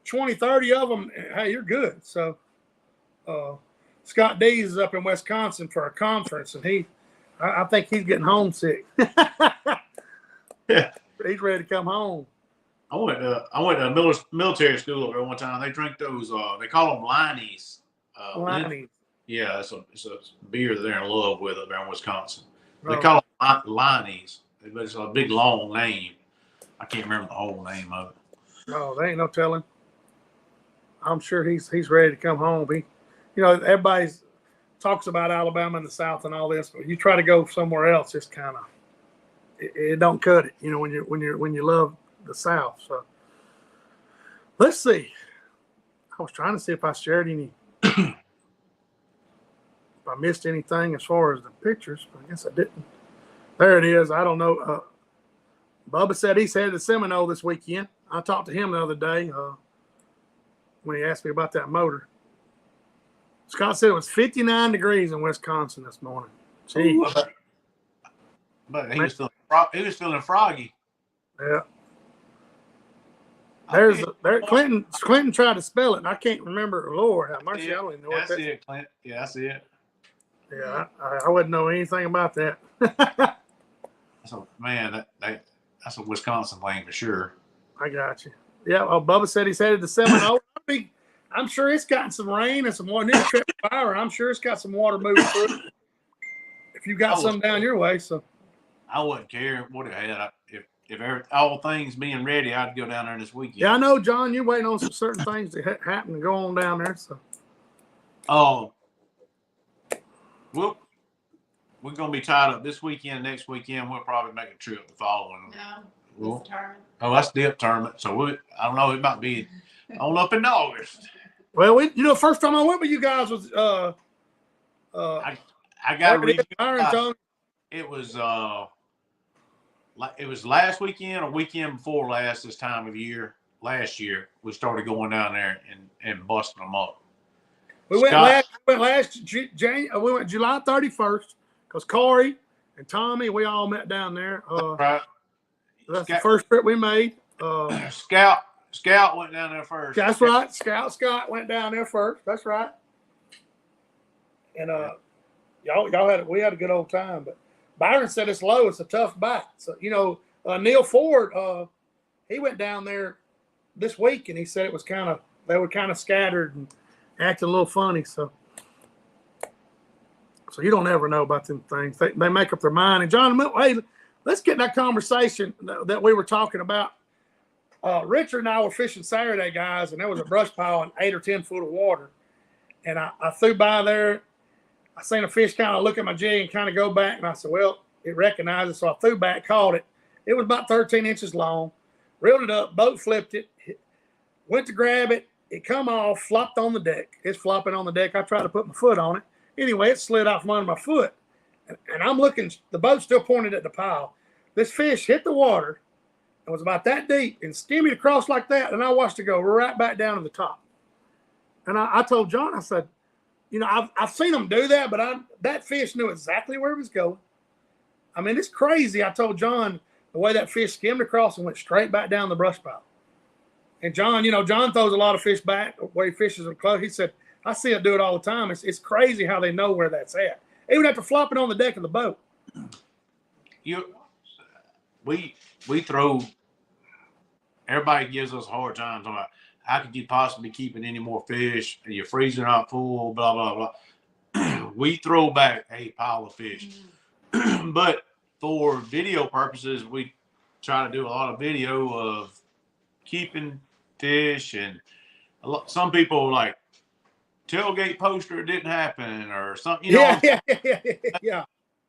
20, 30 of them, hey, you're good. So, Scott Dees is up in Wisconsin for a conference, and I think he's getting homesick. Yeah, he's ready to come home. I went to military school over there one time. They drink those. They call them Liney's. Liney's. Yeah, it's a beer that they're in love with up there in Wisconsin. They Oh. call them Liney's, but it's a big long name. I can't remember the whole name of it. No, they ain't no telling. I'm sure he's ready to come home. Everybody talks about Alabama and the South and all this, but you try to go somewhere else, just kind of it don't cut it. When you love the South. So let's see. I was trying to see if I shared any, if I missed anything as far as the pictures, but I guess I didn't. There it is. I don't know. Bubba said he's headed to Seminole this weekend. I talked to him the other day when he asked me about that motor. Scott said it was 59 degrees in Wisconsin this morning. Gee. But he was feeling froggy. Yeah. Clinton tried to spell it, and I can't remember. Lord, have mercy. I don't even know what that's it, Clint. Yeah, I see it. Yeah, I wouldn't know anything about that. So, man, that's a Wisconsin thing for sure. I got you. Yeah, well, Bubba said he's headed to Seminole. I'm sure it's gotten some rain and some water. New trip fire. I'm sure it's got some water moving through it. If you got some down your way, so I wouldn't care what it had. If all things being ready, I'd go down there this weekend. Yeah, I know, John. You're waiting on some certain things to happen and go on down there. So, we're gonna be tied up this weekend. Next weekend, we'll probably make a trip the following. No, it's a tournament. Oh, that's dip tournament. So I don't know. It might be on up in August. well, first time I went with you guys was I got to read. Tony. It was last weekend or weekend before last this time of year. Last year we started going down there and busting them up. We went July 31st because Corey and Tommy, we all met down there. Right. That's the first trip we made. Scout went down there first. That's right. Scott went down there first. That's right. And we had a good old time. But Byron said it's low. It's a tough bite. So Neil Ford, he went down there this week, and he said it was they were kind of scattered and acting a little funny. So you don't ever know about them things. They make up their mind. And John, hey, let's get in that conversation that we were talking about. Richard and I were fishing Saturday, guys, and there was a brush pile in 8 or 10 foot of water. And I threw by there. I seen a fish kind of look at my jig and kind of go back. And I said, well, it recognized it. So I threw back, caught it. It was about 13 inches long. Reeled it up, boat flipped it, went to grab it. It come off, flopped on the deck. It's flopping on the deck. I tried to put my foot on it. Anyway, it slid off from under my foot. And I'm looking, the boat's still pointed at the pile. This fish hit the water and was about that deep and skimmed across like that. And I watched it go right back down to the top. And I told John, I said, I've seen them do that, but that fish knew exactly where it was going. I mean, it's crazy. I told John the way that fish skimmed across and went straight back down the brush pile. And John, John throws a lot of fish back where he fishes them close. He said, I see it do it all the time. It's crazy how they know where that's at. Even after flopping on the deck of the boat. We throw. Everybody gives us a hard time talking about how could you possibly keep any more fish? Your freezer not full, blah blah blah. We throw back a pile of fish, but for video purposes, we try to do a lot of video of keeping fish, and some people like tailgate poster didn't happen or something. Yeah.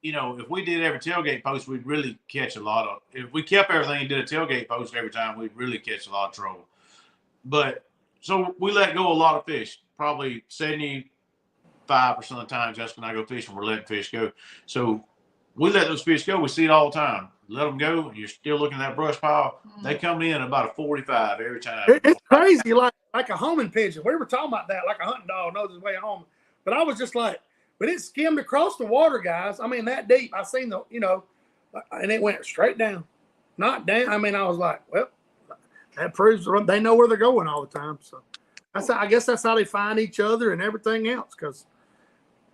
If we did every tailgate post, we'd really catch a lot of. If we kept everything and did a tailgate post every time, we'd really catch a lot of trouble. But so we let go a lot of fish. Probably 75% of the time, Justin and I go fishing, we're letting fish go. So we let those fish go. We see it all the time. Let them go, and you're still looking at that brush pile. They come in about a 45 every time. It's crazy, like a homing pigeon. We were talking about that, like a hunting dog knows his way home. But I was just like, but it skimmed across the water, guys. I mean, that deep. I seen and it went straight down, not down. I mean, I was like, well, that proves they know where they're going all the time. So I guess that's how they find each other and everything else, because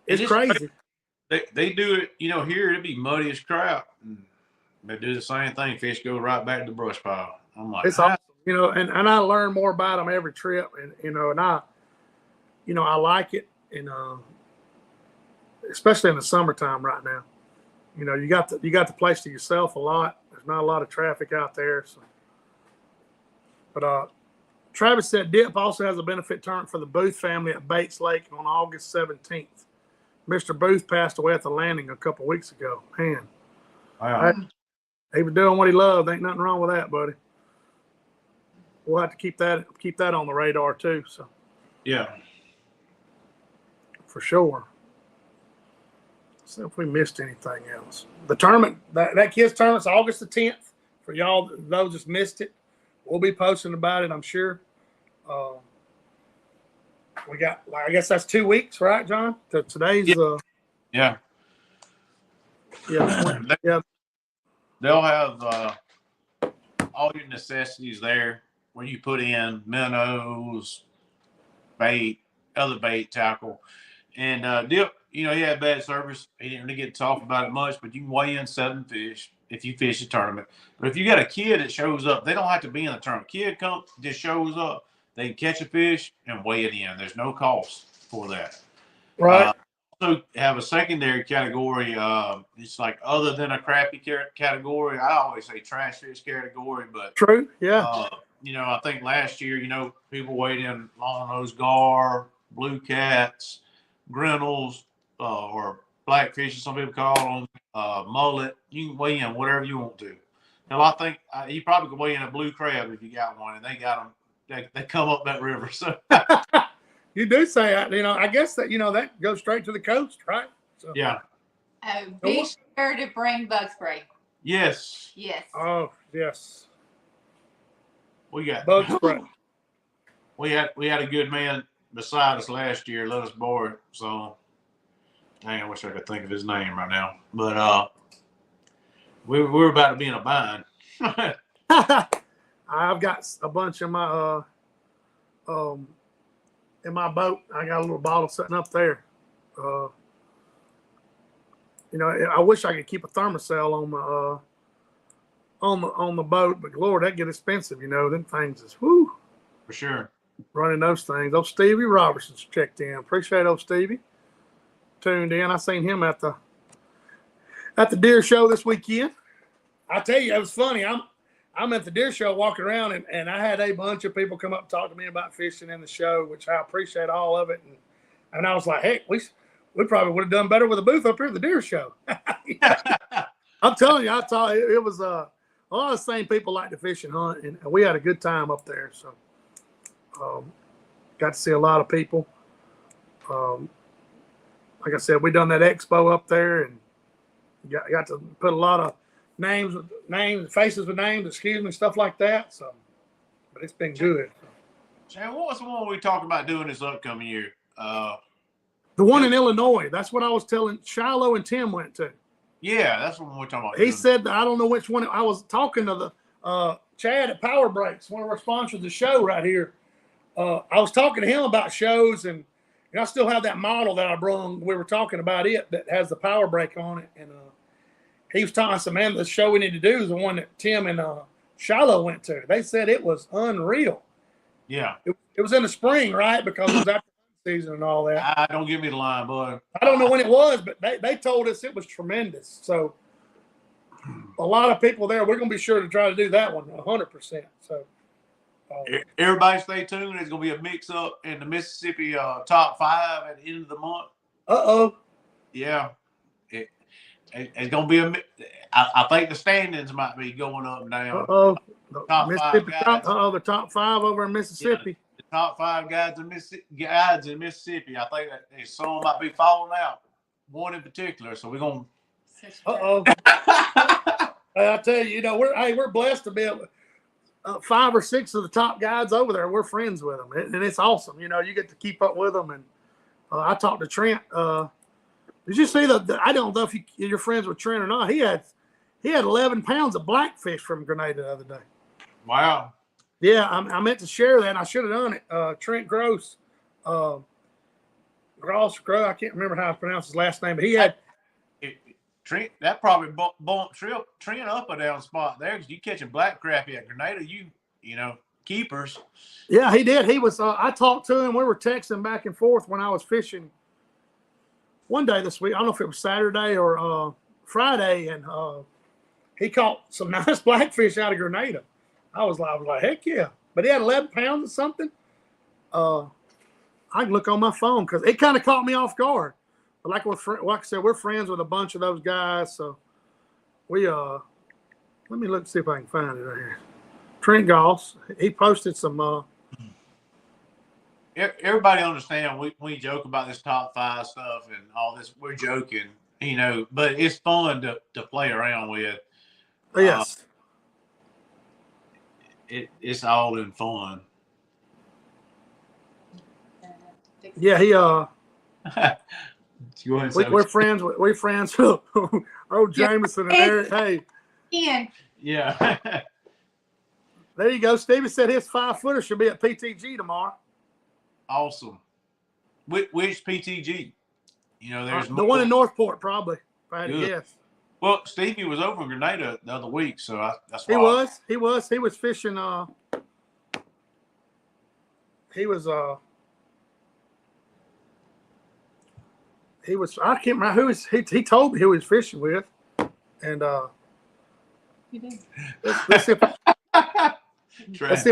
it's crazy. They do it, here it'd be muddy as crap. And they do the same thing. Fish go right back to the brush pile. I'm like, it's awesome, and I learn more about them every trip, and I like it, and especially in the summertime right now. You got the place to yourself a lot. There's not a lot of traffic out there. So. But Travis said Dip also has a benefit tournament for the Booth family at Bates Lake on August 17th. Mr. Booth passed away at the landing a couple of weeks ago. Man, wow. He was doing what he loved. Ain't nothing wrong with that, buddy. We'll have to keep that on the radar too. So yeah, for sure. See if we missed anything else. The tournament, that kids tournament's August the 10th. For y'all, those that missed it, we'll be posting about it, I'm sure. We got, I guess that's 2 weeks, right, John? Today's yeah. Yeah. They'll have all your necessities there where you put in minnows, bait, other bait, tackle. And Dip, he had bad service. He didn't really get to talk about it much, but you can weigh in 7 fish if you fish a tournament. But if you got a kid that shows up, they don't have to be in the tournament. Kid just shows up. They can catch a fish and weigh it in. There's no cost for that. Right. Also have a secondary category. It's like other than a crappie category. I always say trash fish category, but true. Yeah. I think last year, people weighed in longnose gar, blue cats, grinnells, or blackfish, as some people call them, mullet. You can weigh in whatever you want to. Now, I think you probably could weigh in a blue crab if you got one, and they got them. They come up that river. So you do say that. I guess that that goes straight to the coast, right? So. Yeah. Oh, be sure to bring bug spray. Yes. Yes. Oh, yes. We got bug spray. We had a good man beside us last year. Let us borrow it. So, dang, I wish I could think of his name right now. But we were about to be in a bind. I've got a bunch in my boat. I got a little bottle sitting up there. I wish I could keep a thermosol on the boat, but Lord, that get expensive. Them things is whoo. For sure. Running those things. Old Stevie Robertson's checked in. Appreciate old Stevie. Tuned in. I seen him at the deer show this weekend. I tell you, it was funny. I'm at the deer show walking around, and I had a bunch of people come up and talk to me about fishing in the show, which I appreciate all of it. And I was like, hey, we probably would have done better with a booth up here at the deer show. I'm telling you, it was a lot of the same people like to fish and hunt, and we had a good time up there. So got to see a lot of people. Like I said, we done that expo up there, and got to put a lot of faces with names, stuff like that. So, but it's been good. Chad, what was the one we talked about doing this upcoming year? The one in Illinois. That's what I was telling Shiloh and Tim went to. Yeah, that's what we're talking about. He said that, I don't know which one. I was talking to the Chad at Power Breaks, one of our sponsors of the show right here. I was talking to him about shows, and I still have that model that I brought. We were talking about it that has the power brake on it, and he was telling us, man, the show we need to do is the one that Tim and Shiloh went to. They said it was unreal. Yeah. It was in the spring, right? Because it was after season and all that. Don't give me the line, bud. I don't know when it was, but they told us it was tremendous. So a lot of people there. We're going to be sure to try to do that one 100%. So everybody stay tuned. There's going to be a mix-up in the Mississippi top 5 at the end of the month. Uh-oh. Yeah. It's going to be I think the standings might be going up and down. Uh-oh. The top 5 guys. The top 5 over in Mississippi. Yeah, the top 5 guys in Mississippi. I think that some might be falling out. One in particular. So we're going to. Uh-oh. I tell you, we're blessed to be able to, 5 or 6 of the top guys over there. We're friends with them, and it's awesome. You get to keep up with them. And I talked to Trent. Did you see I don't know if you're friends with Trent or not. He had 11 pounds of blackfish from Grenada the other day. Wow. Yeah, I meant to share that. And I should have done it. Trent Gross, I can't remember how to pronounce his last name, but he had. Trent, that probably bumped Trent up a down spot there, because you catching black crappie at Grenada, keepers. Yeah, he did. He was. I talked to him. We were texting back and forth when I was fishing one day this week. I don't know if it was Saturday or Friday, and he caught some nice blackfish out of Grenada. I was like, heck yeah! But he had 11 pounds or something. I can look on my phone because it kind of caught me off guard. But like I said, we're friends with a bunch of those guys, so we let me look see if I can find it right here. Trent Goss, he posted some. Everybody understand we joke about this top 5 stuff and all this. We're joking, but it's fun to play around with. Yes. It's all in fun. Yeah, he we're friends with old Jameson and Eric. Hey. Ian. Yeah. There you go. Stevie said his 5-footer should be at PTG tomorrow. Awesome. Which PTG? There's the one in Northport, probably. If I had to guess. Well, Stevie was over in Grenada the other week, so that's why. He was fishing. He was. I can't remember who he told me who he was fishing with, and You did. let's see if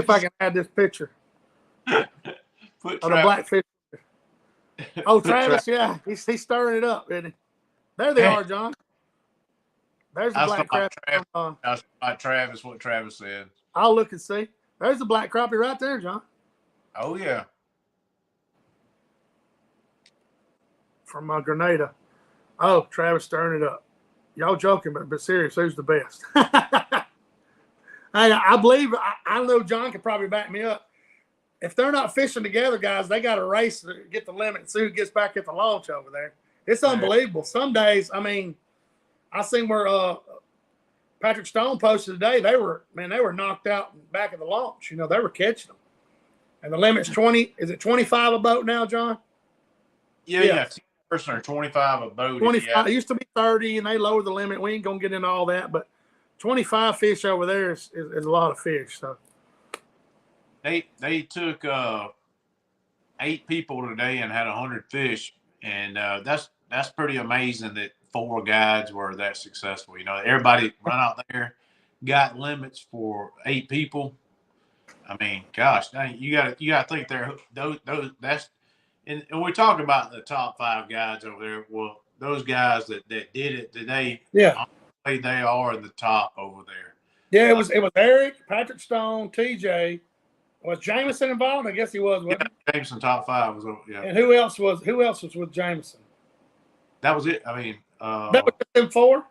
I can add this picture of the blackfish. Oh, Travis, yeah, he's stirring it up, isn't he? There they are, John. There's the black crappie. That's like Travis. What Travis said. I'll look and see. There's the black crappie right there, John. Oh yeah. From Grenada. Oh, Travis stirring it up. Y'all joking, but serious, who's the best? Hey, I believe I know John could probably back me up. If they're not fishing together, guys, they got to race to get the limit and see who gets back at the launch over there. It's unbelievable. Some days, I mean, I seen where Patrick Stone posted today, they were knocked out back at the launch. You know, they were catching them. And the limit's 20. Is it 25 a boat now, John? Yeah. Person or 25 a boat. 25. It used to be 30, and they lowered the limit. We ain't gonna get into all that, but 25 fish over there is a lot of fish. So they took 8 people today and had 100 fish, and that's pretty amazing that 4 guides were that successful. You know, everybody run out there, got limits for 8 people. I mean, gosh, you gotta think those that's and we're talking about the top 5 guides over there. Well, those guys that did it today, yeah, they are in the top over there. yeah. It was Eric, Patrick Stone, TJ. Was Jameson involved? I guess he was. Wasn't Yeah, Jameson top 5 was he? And who else was with Jameson? that was it. I mean, That was them 4.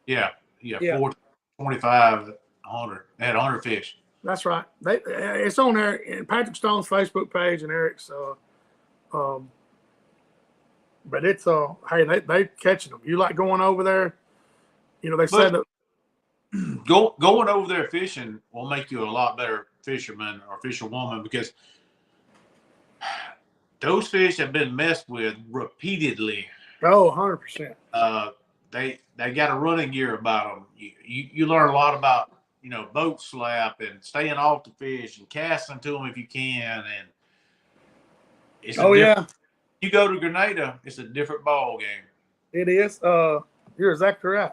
yeah, 4, 25, 100. They had 100 fish. That's right. It's on there in Patrick Stone's Facebook page and Eric's. But it's hey, they catching them. You like going over there? You know, they said that Going over there fishing will make you a lot better fisherman or fisherwoman, because those fish have been messed with repeatedly. 100%. They got a running gear about them. You learn a lot about, you know, boat slap and staying off the fish and casting to them if you can. And it's you go to Grenada, it's a different ball game. It is. You're exactly right.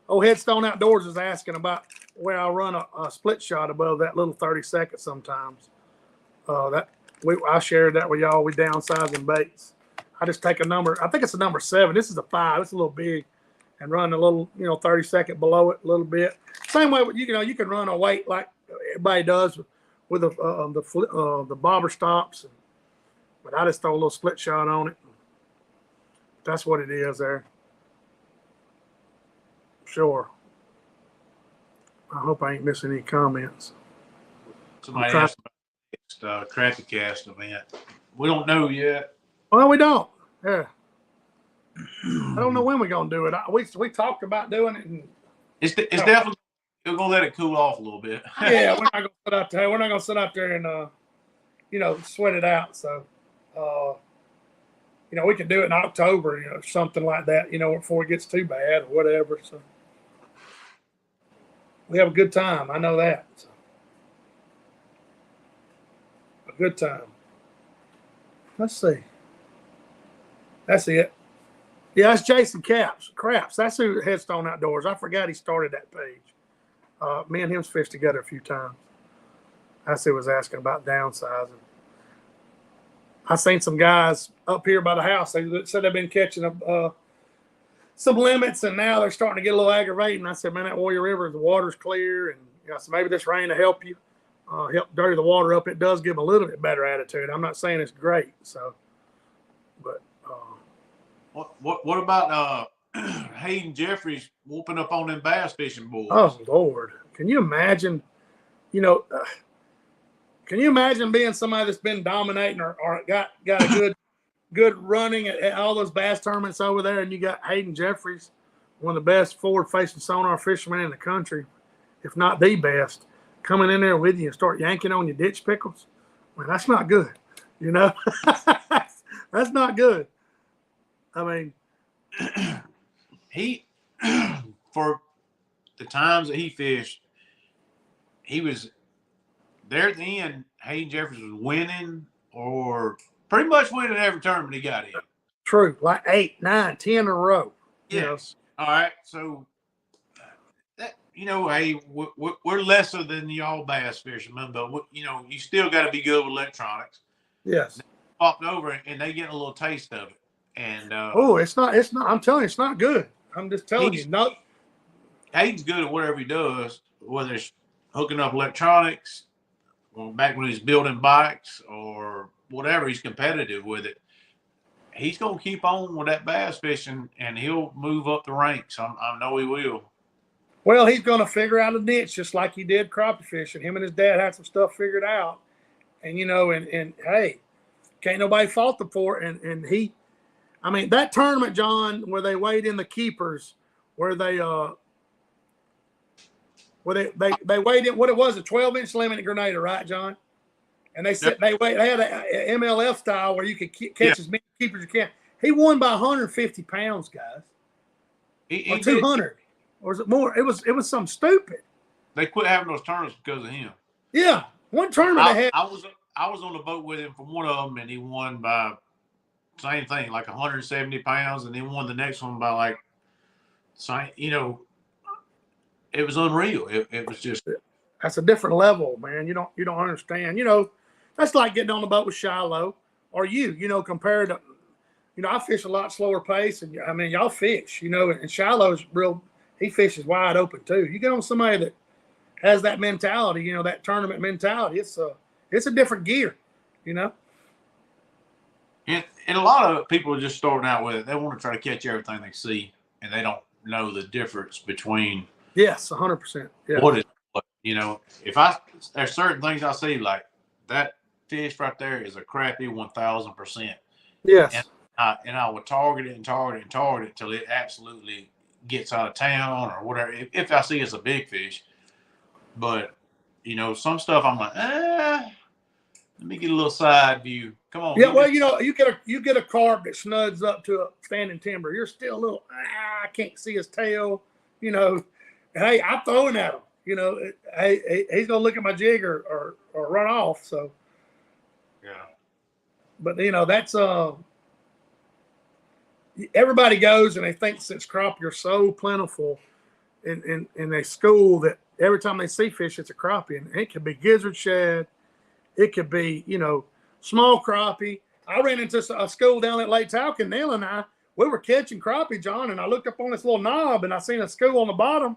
Headstone Outdoors is asking about where I run a split shot above that little 30 seconds sometimes. I shared that with y'all. We downsizing baits. I just take a number. I think it's a number 7. This is a 5. It's a little big, and run a little, 30 second below it a little bit. Same way, you can run a weight like everybody does with the bobber stops. But I just throw a little split shot on it. That's what it is there. Sure. I hope I ain't missing any comments. Somebody asked about CrappieKast event. We don't know yet. Well, we don't. Yeah. I don't know when we're gonna do it. We talked about doing it, and it's definitely we're gonna let it cool off a little bit. Yeah, we're not gonna sit out there. We're not gonna sit out there and sweat it out. So, we can do it in October, something like that, before it gets too bad or whatever. So we have a good time. I know that. So, a good time. Let's see. That's it. Yeah, that's Jason Craps. That's who Headstone Outdoors. I forgot he started that page. Me and him's fished together a few times. That's who was asking about downsizing. I seen some guys up here by the house. They said they've been catching some limits, and now they're starting to get a little aggravating. I said, man, that Warrior River, the water's clear, and I said, maybe this rain will help you, help dirty the water up. It does give them a little bit better attitude. I'm not saying it's great, so, but. What about Hayden Jeffries whooping up on them bass fishing boys? Oh Lord, can you imagine? Can you imagine being somebody that's been dominating or got a good running at all those bass tournaments over there, and you got Hayden Jeffries, one of the best forward-facing sonar fishermen in the country, if not the best, coming in there with you and start yanking on your ditch pickles? Man, that's not good. That's not good. I mean, he for the times that he fished, he was there at the end. Hayden Jeffries was winning or pretty much winning every tournament he got in. True, like 8, 9, 10 in a row. Yes. All right. So that hey, we're lesser than y'all bass fishermen, but you still got to be good with electronics. Yes. They popped over and they get a little taste of it. And it's not. I'm telling you, it's not good. I'm just telling you, not. Hayden's good at whatever he does, whether it's hooking up electronics, or back when he's building bikes or whatever. He's competitive with it. He's gonna keep on with that bass fishing, and he'll move up the ranks. I know he will. Well, he's gonna figure out a niche just like he did crappie fishing. Him and his dad had some stuff figured out, and and hey, can't nobody fault him for it. And he. I mean, that tournament, John, where they weighed in the keepers, where they Well, they weighed it what it was, a 12-inch limited grenader, right, John? And they said they had a MLF style where you could catch as many keepers as you can. He won by 150 pounds, guys. Or 200. Or was it more? It was something stupid. They quit having those tournaments because of him. Yeah. One tournament they had. I was on the boat with him for one of them, and he won by same thing, like 170 pounds, and then won the next one by like, you know, it was unreal. It was just. That's a different level, man. You don't understand. You know, that's like getting on the boat with Shiloh or you know, compared to, you know, I fish a lot slower pace, and I mean, y'all fish, you know, and Shiloh's he fishes wide open too. You get on somebody that has that mentality, you know, that tournament mentality. It's a different gear, you know. And a lot of people are just starting out with it. They want to try to catch everything they see, and they don't know the difference between. Yes, 100%. Yeah. What is, you know, there's certain things I see, like that fish right there is a crappie 1,000%. Yes. And I would target it till it absolutely gets out of town or whatever. If I see it's a big fish, but you know, some stuff I'm like, let me get a little side view. Come on. Yeah, well, you know, you get a carp that snuds up to a standing timber. You're still a little, I can't see his tail. You know, hey, I'm throwing at him. You know, hey, he's gonna look at my jig or run off. So, yeah. But you know, that's everybody goes and they think since crappie are so plentiful in a school that every time they see fish, it's a crappie, and it could be gizzard shad, it could be, you know, small crappie. I ran into a school down at Lake Talcott, Neil and we were catching crappie, John, and I looked up on this little knob and I seen a school on the bottom.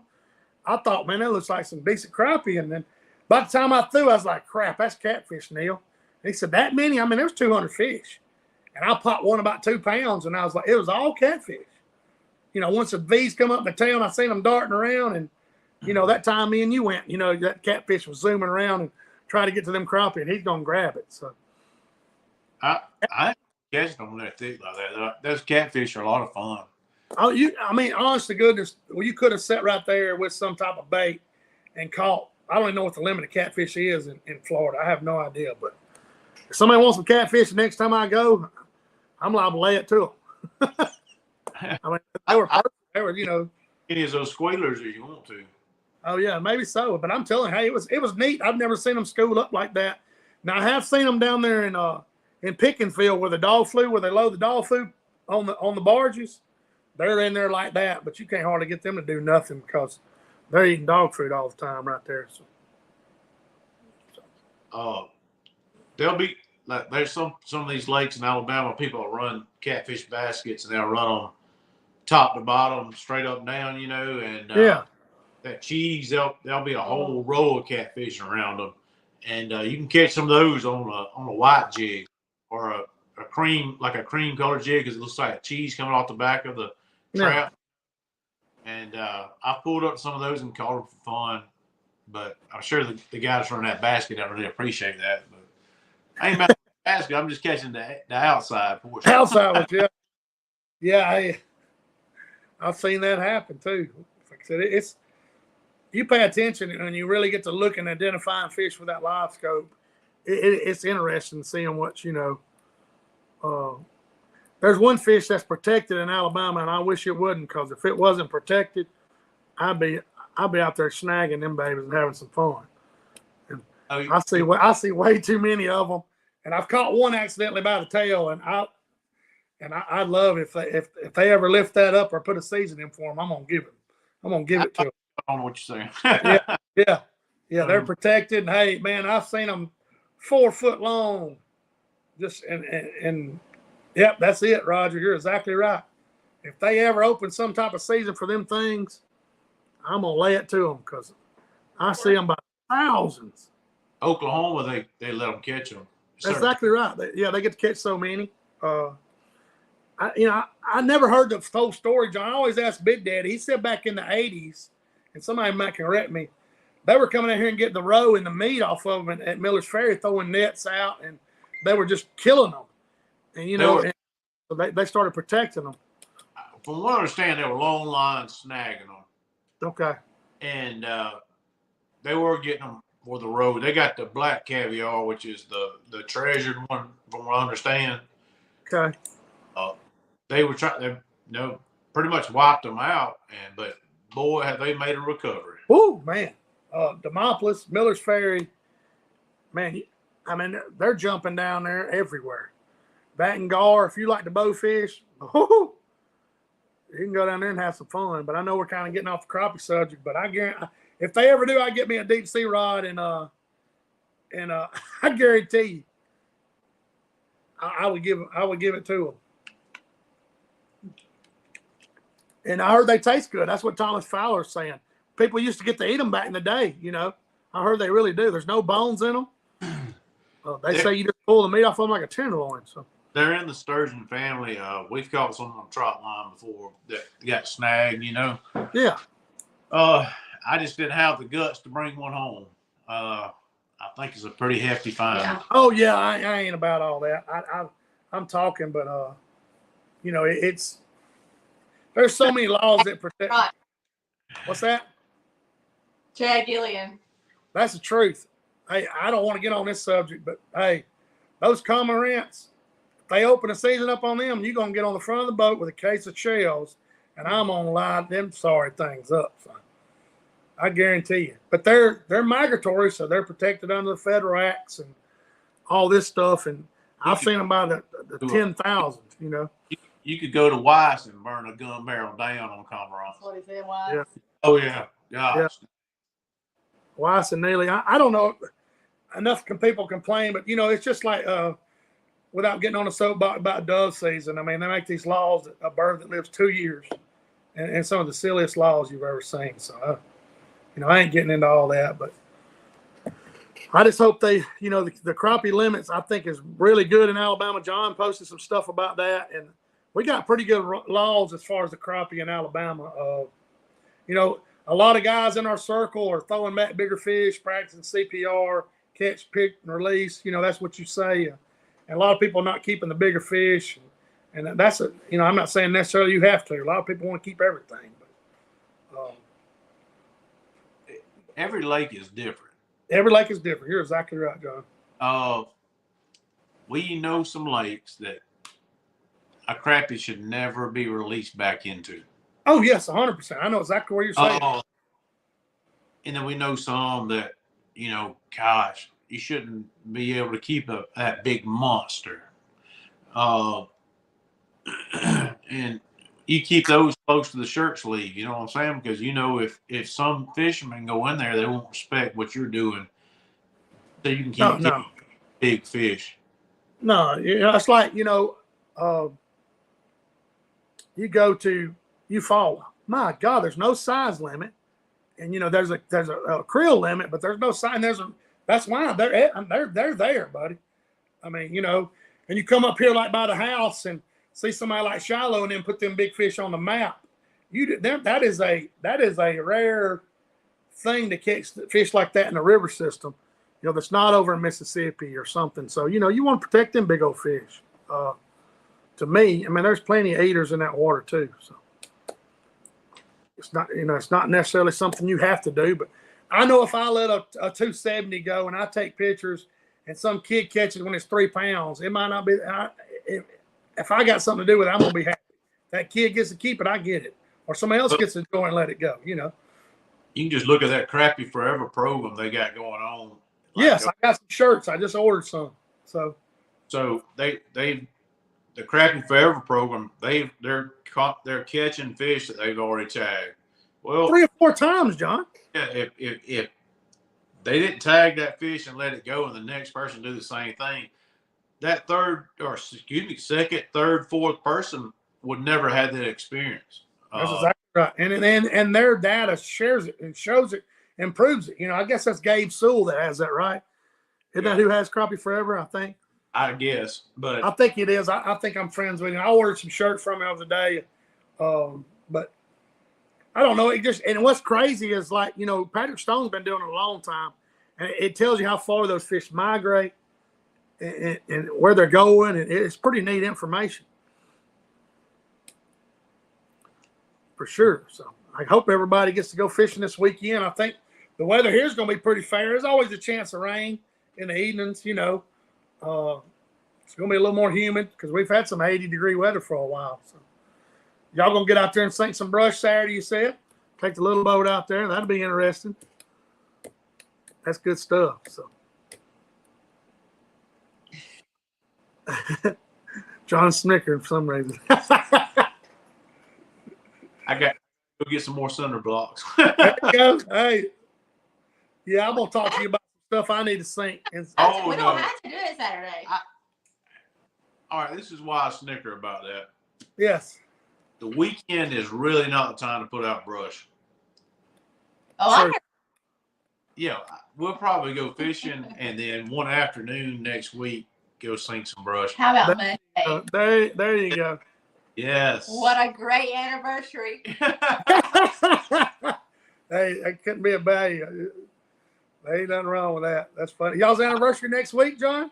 I thought, man, that looks like some decent crappie. And then by the time I threw, I was like, crap, that's catfish, Neil. And he said, that many? I mean, there's 200 fish. And I popped one about 2 pounds, and I was like, it was all catfish. You know, once the V's come up the tail, I seen them darting around, and, you know, that time me and you went, you know, that catfish was zooming around and trying to get to them crappie, and he's going to grab it. So I catch them that thick like that. Those catfish are a lot of fun. Oh, I mean, honest to goodness, well, you could have sat right there with some type of bait and caught. I don't even know what the limit of catfish is in Florida. I have no idea. But if somebody wants some catfish the next time I go, I'm liable to lay it to them. I mean, they were, you know. Any of those squealers if you want to. Oh yeah, maybe so. But I'm telling you, hey, it was neat. I've never seen them schooled up like that. Now I have seen them down there in Pickenfield where the dog flew, where they load the dog food on the barges. They're in there like that, but you can't hardly get them to do nothing because they're eating dog food all the time right there. So. They'll be like there's some of these lakes in Alabama. People will run catfish baskets and they'll run them top to bottom, straight up and down, you know, and that cheese, there'll be a whole row of catfish around them, and you can catch some of those on a white jig or a cream colored jig because it looks like a cheese coming off the back of the trap. And I pulled up some of those and caught them for fun, but I'm sure the guys running that basket don't really appreciate that. But I ain't about the basket. I'm just catching the outside portion. Outside, yeah. I've seen that happen too. Like I said, you pay attention and you really get to look and identifying fish with that live scope. It's interesting seeing what, you know. There's one fish that's protected in Alabama, and I wish it wouldn't, because if it wasn't protected, I'd be out there snagging them babies and having some fun. And I see way too many of them, and I've caught one accidentally by the tail, and I'd love if they ever lift that up or put a season in for them. I'm gonna give it to them. I don't know what you're saying. yeah. They're protected, and hey, man, I've seen them 4 foot long. Just and yep, that's it, Roger. You're exactly right. If they ever open some type of season for them things, I'm gonna lay it to them because I see them by thousands. Oklahoma, they let them catch them. That's exactly right. They get to catch so many. I never heard the whole story, John. I always ask Big Daddy. He said back in the 80s, and somebody might correct me, they were coming in here and getting the roe and the meat off of them at Miller's Ferry, throwing nets out, and they were just killing them. And, you know, they started protecting them. From what I understand, they were long lines snagging them. Okay. And they were getting them for the road. They got the black caviar, which is the treasured one, from what I understand. Okay. They were trying. They pretty much wiped them out, but boy, have they made a recovery. Oh man, Demopolis, Miller's Ferry, man. I mean, they're jumping down there everywhere. Battengar, if you like to bow fish, you can go down there and have some fun. But I know we're kind of getting off the crappie subject. But I guarantee, if they ever do, I get me a deep sea rod, and I guarantee you, I would give it to them. And I heard they taste good. That's what Thomas Fowler's saying. People used to get to eat them back in the day. You know, I heard they really do. There's no bones in them. They say you just pull the meat off them like a tenderloin. So they're in the sturgeon family. We've caught some on trot line before that got snagged. You know. Yeah. I just didn't have the guts to bring one home. I think it's a pretty hefty find. Yeah. Oh yeah, I ain't about all that. I'm talking, but you know, there's so many laws that protect. Right. What's that? Chad Gillian. That's the truth. Hey, I don't want to get on this subject, but hey, those cormorants, if they open the season up on them, you're gonna get on the front of the boat with a case of shells, and I'm gonna line them sorry things up, son. I guarantee you. But they're migratory, so they're protected under the federal acts and all this stuff. And I've seen them by the 10,000. You know. You could go to Weiss and burn a gun barrel down on cormorants. That's what he said. Why? Yeah. Oh yeah, gosh. Yeah. Weiss and Neely. I don't know. Enough people complain, but you know, it's just like without getting on a soapbox about dove season. I mean, they make these laws that a bird that lives 2 years, and some of the silliest laws you've ever seen. So, you know, I ain't getting into all that, but I just hope they, you know, the crappie limits I think is really good in Alabama. John posted some stuff about that, and we got pretty good laws as far as the crappie in Alabama. You know, a lot of guys in our circle are throwing back bigger fish, practicing CPR, catch, pick, and release. You know, that's what you say. And a lot of people are not keeping the bigger fish. And that's a, you know, I'm not saying necessarily you have to. A lot of people want to keep everything. But every lake is different. Every lake is different. You're exactly right, John. We know some lakes that a crappie should never be released back into. Oh, yes, 100%. I know exactly what you're saying. And then we know some that, you know, gosh, you shouldn't be able to keep that big monster. And you keep those close to the shirt sleeve, you know what I'm saying? Because, you know, if some fishermen go in there, they won't respect what you're doing. So you can keep big fish. No, you know, it's like, you know, you go to Eufaula. My God, there's no size limit. And, you know, there's a creel limit, but there's no sign. That's why they're there, buddy. I mean, you know, and you come up here like by the house and see somebody like Shiloh and then put them big fish on the map. That is a rare thing to catch fish like that in the river system. You know, that's not over in Mississippi or something. So, you know, you want to protect them big old fish. To me, I mean, there's plenty of eaters in that water too. So it's not, you know, it's not necessarily something you have to do, but I know if I let a 270 go and I take pictures and some kid catches when it's 3 pounds, it might not be. If I got something to do with it, I'm gonna be happy. That kid gets to keep it, I get it, or somebody else gets to go and let it go. You know. You can just look at that Crappie Forever program they got going on. Yes, I got some shirts. I just ordered some. So they the Crappie Forever program, they're catching fish that they've already tagged. Well, 3 or 4 times, John. Yeah, if they didn't tag that fish and let it go, and the next person do the same thing, that second, third, fourth person would never have that experience. That's exactly right. And their data shares it and shows it and proves it. You know, I guess that's Gabe Sewell that has that, right? Isn't that who has Crappie Forever, I think? I guess, but I think it is. I think I'm friends with him. I ordered some shirts from him the other day, but I don't know. And what's crazy is, like, you know, Patrick Stone's been doing it a long time, and it tells you how far those fish migrate and where they're going, and it's pretty neat information for sure. So I hope everybody gets to go fishing this weekend. I think the weather here is going to be pretty fair. There's always a chance of rain in the evenings, you know. It's going to be a little more humid because we've had some 80-degree weather for a while. So y'all going to get out there and sink some brush Saturday, you said? Take the little boat out there. That'll be interesting. That's good stuff. So John snickered for some reason. I got to go get some more cinder blocks. There you go. Hey, yeah, I'm gonna talk to you about some stuff I need to sink. We no. don't have to do it Saturday. All right, this is why I snicker about that. Yes. The weekend is really not the time to put out brush. Oh, True. Yeah, we'll probably go fishing, and then one afternoon next week go sink some brush. how about Monday? There you go. Yes. What a great anniversary. Hey, that couldn't be a bad. There ain't nothing wrong with that. That's funny. Y'all's anniversary next week, John?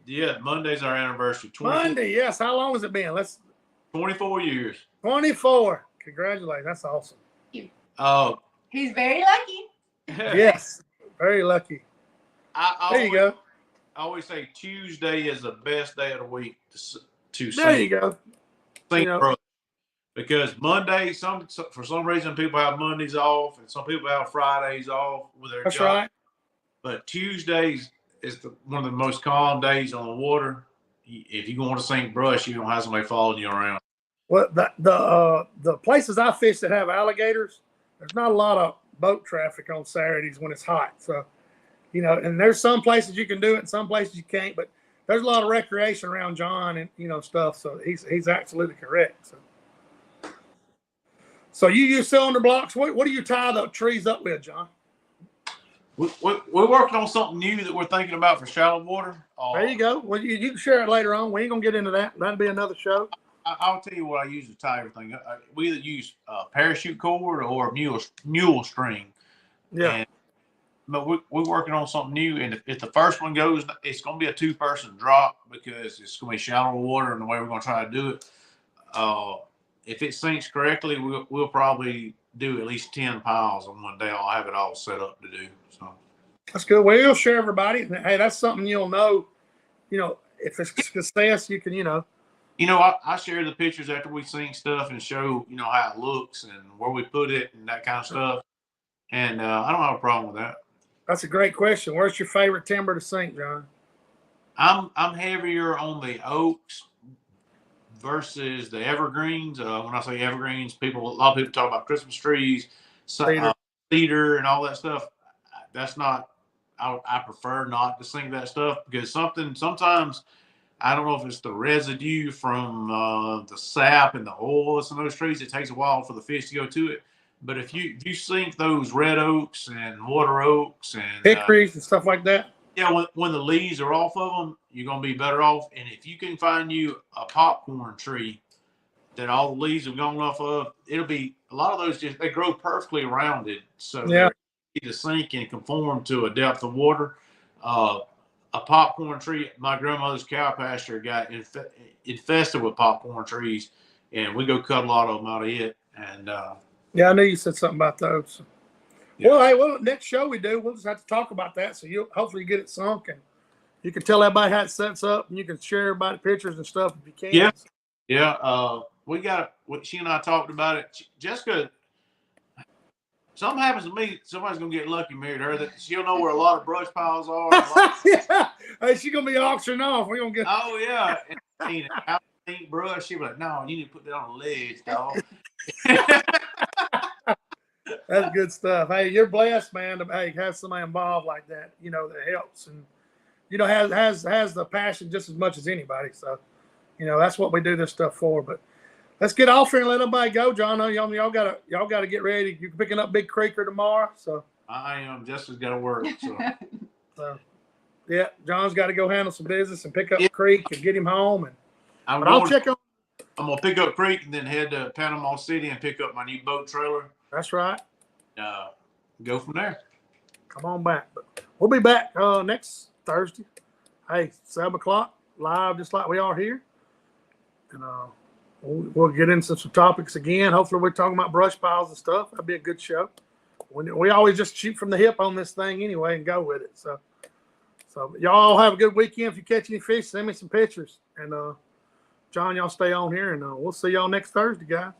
Yeah, Monday's our anniversary. Monday, yes. How long has it been? 24 years. 24. Congratulations. That's awesome. He's very lucky. Yes. Very lucky. There you go. I always say Tuesday is the best day of the week to There you go. sink You know. brush. Because Monday, for some reason, people have Mondays off, and some people have Fridays off with their That's job. right. But Tuesdays is one of the most calm days on the water. If you go to sink brush, you don't have somebody following you around. Well, the places I fish that have alligators, there's not a lot of boat traffic on Saturdays when it's hot. So, you know, and there's some places you can do it and some places you can't, but there's a lot of recreation around John and, you know, stuff. So he's absolutely correct. So you use cylinder blocks. What do you tie the trees up with, John? We're working on something new that we're thinking about for shallow water. There you go. Well, you can share it later on. We ain't going to get into that. That'll be another show. I'll tell you what I use to tie everything. We either use parachute cord or mule string. Yeah. But we're working on something new. And if the first one goes, it's going to be a 2-person drop because it's going to be shallow water and the way we're going to try to do it. If it sinks correctly, we'll probably do at least 10 piles on one day. I'll have it all set up to do. So That's good. Well, you'll share everybody. Hey, that's something you'll know. You know, if it's success, you can, you know. You know, I share the pictures after we sink stuff and show, you know, how it looks and where we put it and that kind of stuff. And I don't have a problem with that. That's a great question. Where's your favorite timber to sink, John? I'm heavier on the oaks versus the evergreens. When I say evergreens, a lot of people talk about Christmas trees, cedar and all that stuff. That's not. I prefer not to sink that stuff because sometimes. I don't know if it's the residue from the sap and the oil that's in those trees. It takes a while for the fish to go to it. But if you sink those red oaks and water oaks and hickories and stuff like that. Yeah, when the leaves are off of them, you're going to be better off. And if you can find you a popcorn tree that all the leaves have gone off of, it'll be a lot of those they grow perfectly rounded. So they're easy to sink and conform to a depth of water. A popcorn tree, my grandmother's cow pasture got infested with popcorn trees, and we go cut a lot of them out of it. And yeah, I knew you said something about those. Yeah. Well, next show we do, we'll just have to talk about that. So you'll hopefully get it sunk, and you can tell everybody how it sets up, and you can share everybody pictures and stuff if you can. Yeah. We got what she and I talked about it. Jessica. Something happens to me, somebody's gonna get lucky married her. That she'll know where a lot of brush piles are. Yeah, hey, she's gonna be auctioning off. We're gonna get. Oh yeah, and I think brush. She'll be like, "No, you need to put that on the ledge, dog." That's good stuff. Hey, you're blessed, man. To have somebody involved like that, you know, that helps and you know has the passion just as much as anybody. So, you know, that's what we do this stuff for. But let's get off here and let everybody go, John. Y'all gotta get ready. You're picking up Big Creeker tomorrow, so I am. Jessica's got to work. So yeah, John's got to go handle some business and pick up Creek and get him home. And I'll check on. I'm gonna pick up Creek and then head to Panama City and pick up my new boat trailer. That's right. Go from there. Come on back. But we'll be back next Thursday. Hey, 7:00 live, just like we are here, and we'll get into some topics again. Hopefully, we're talking about brush piles and stuff. That'd be a good show. we always just shoot from the hip on this thing anyway and go with it. So y'all have a good weekend. If you catch any fish, send me some pictures. And John, y'all stay on here, and we'll see y'all next Thursday, guys.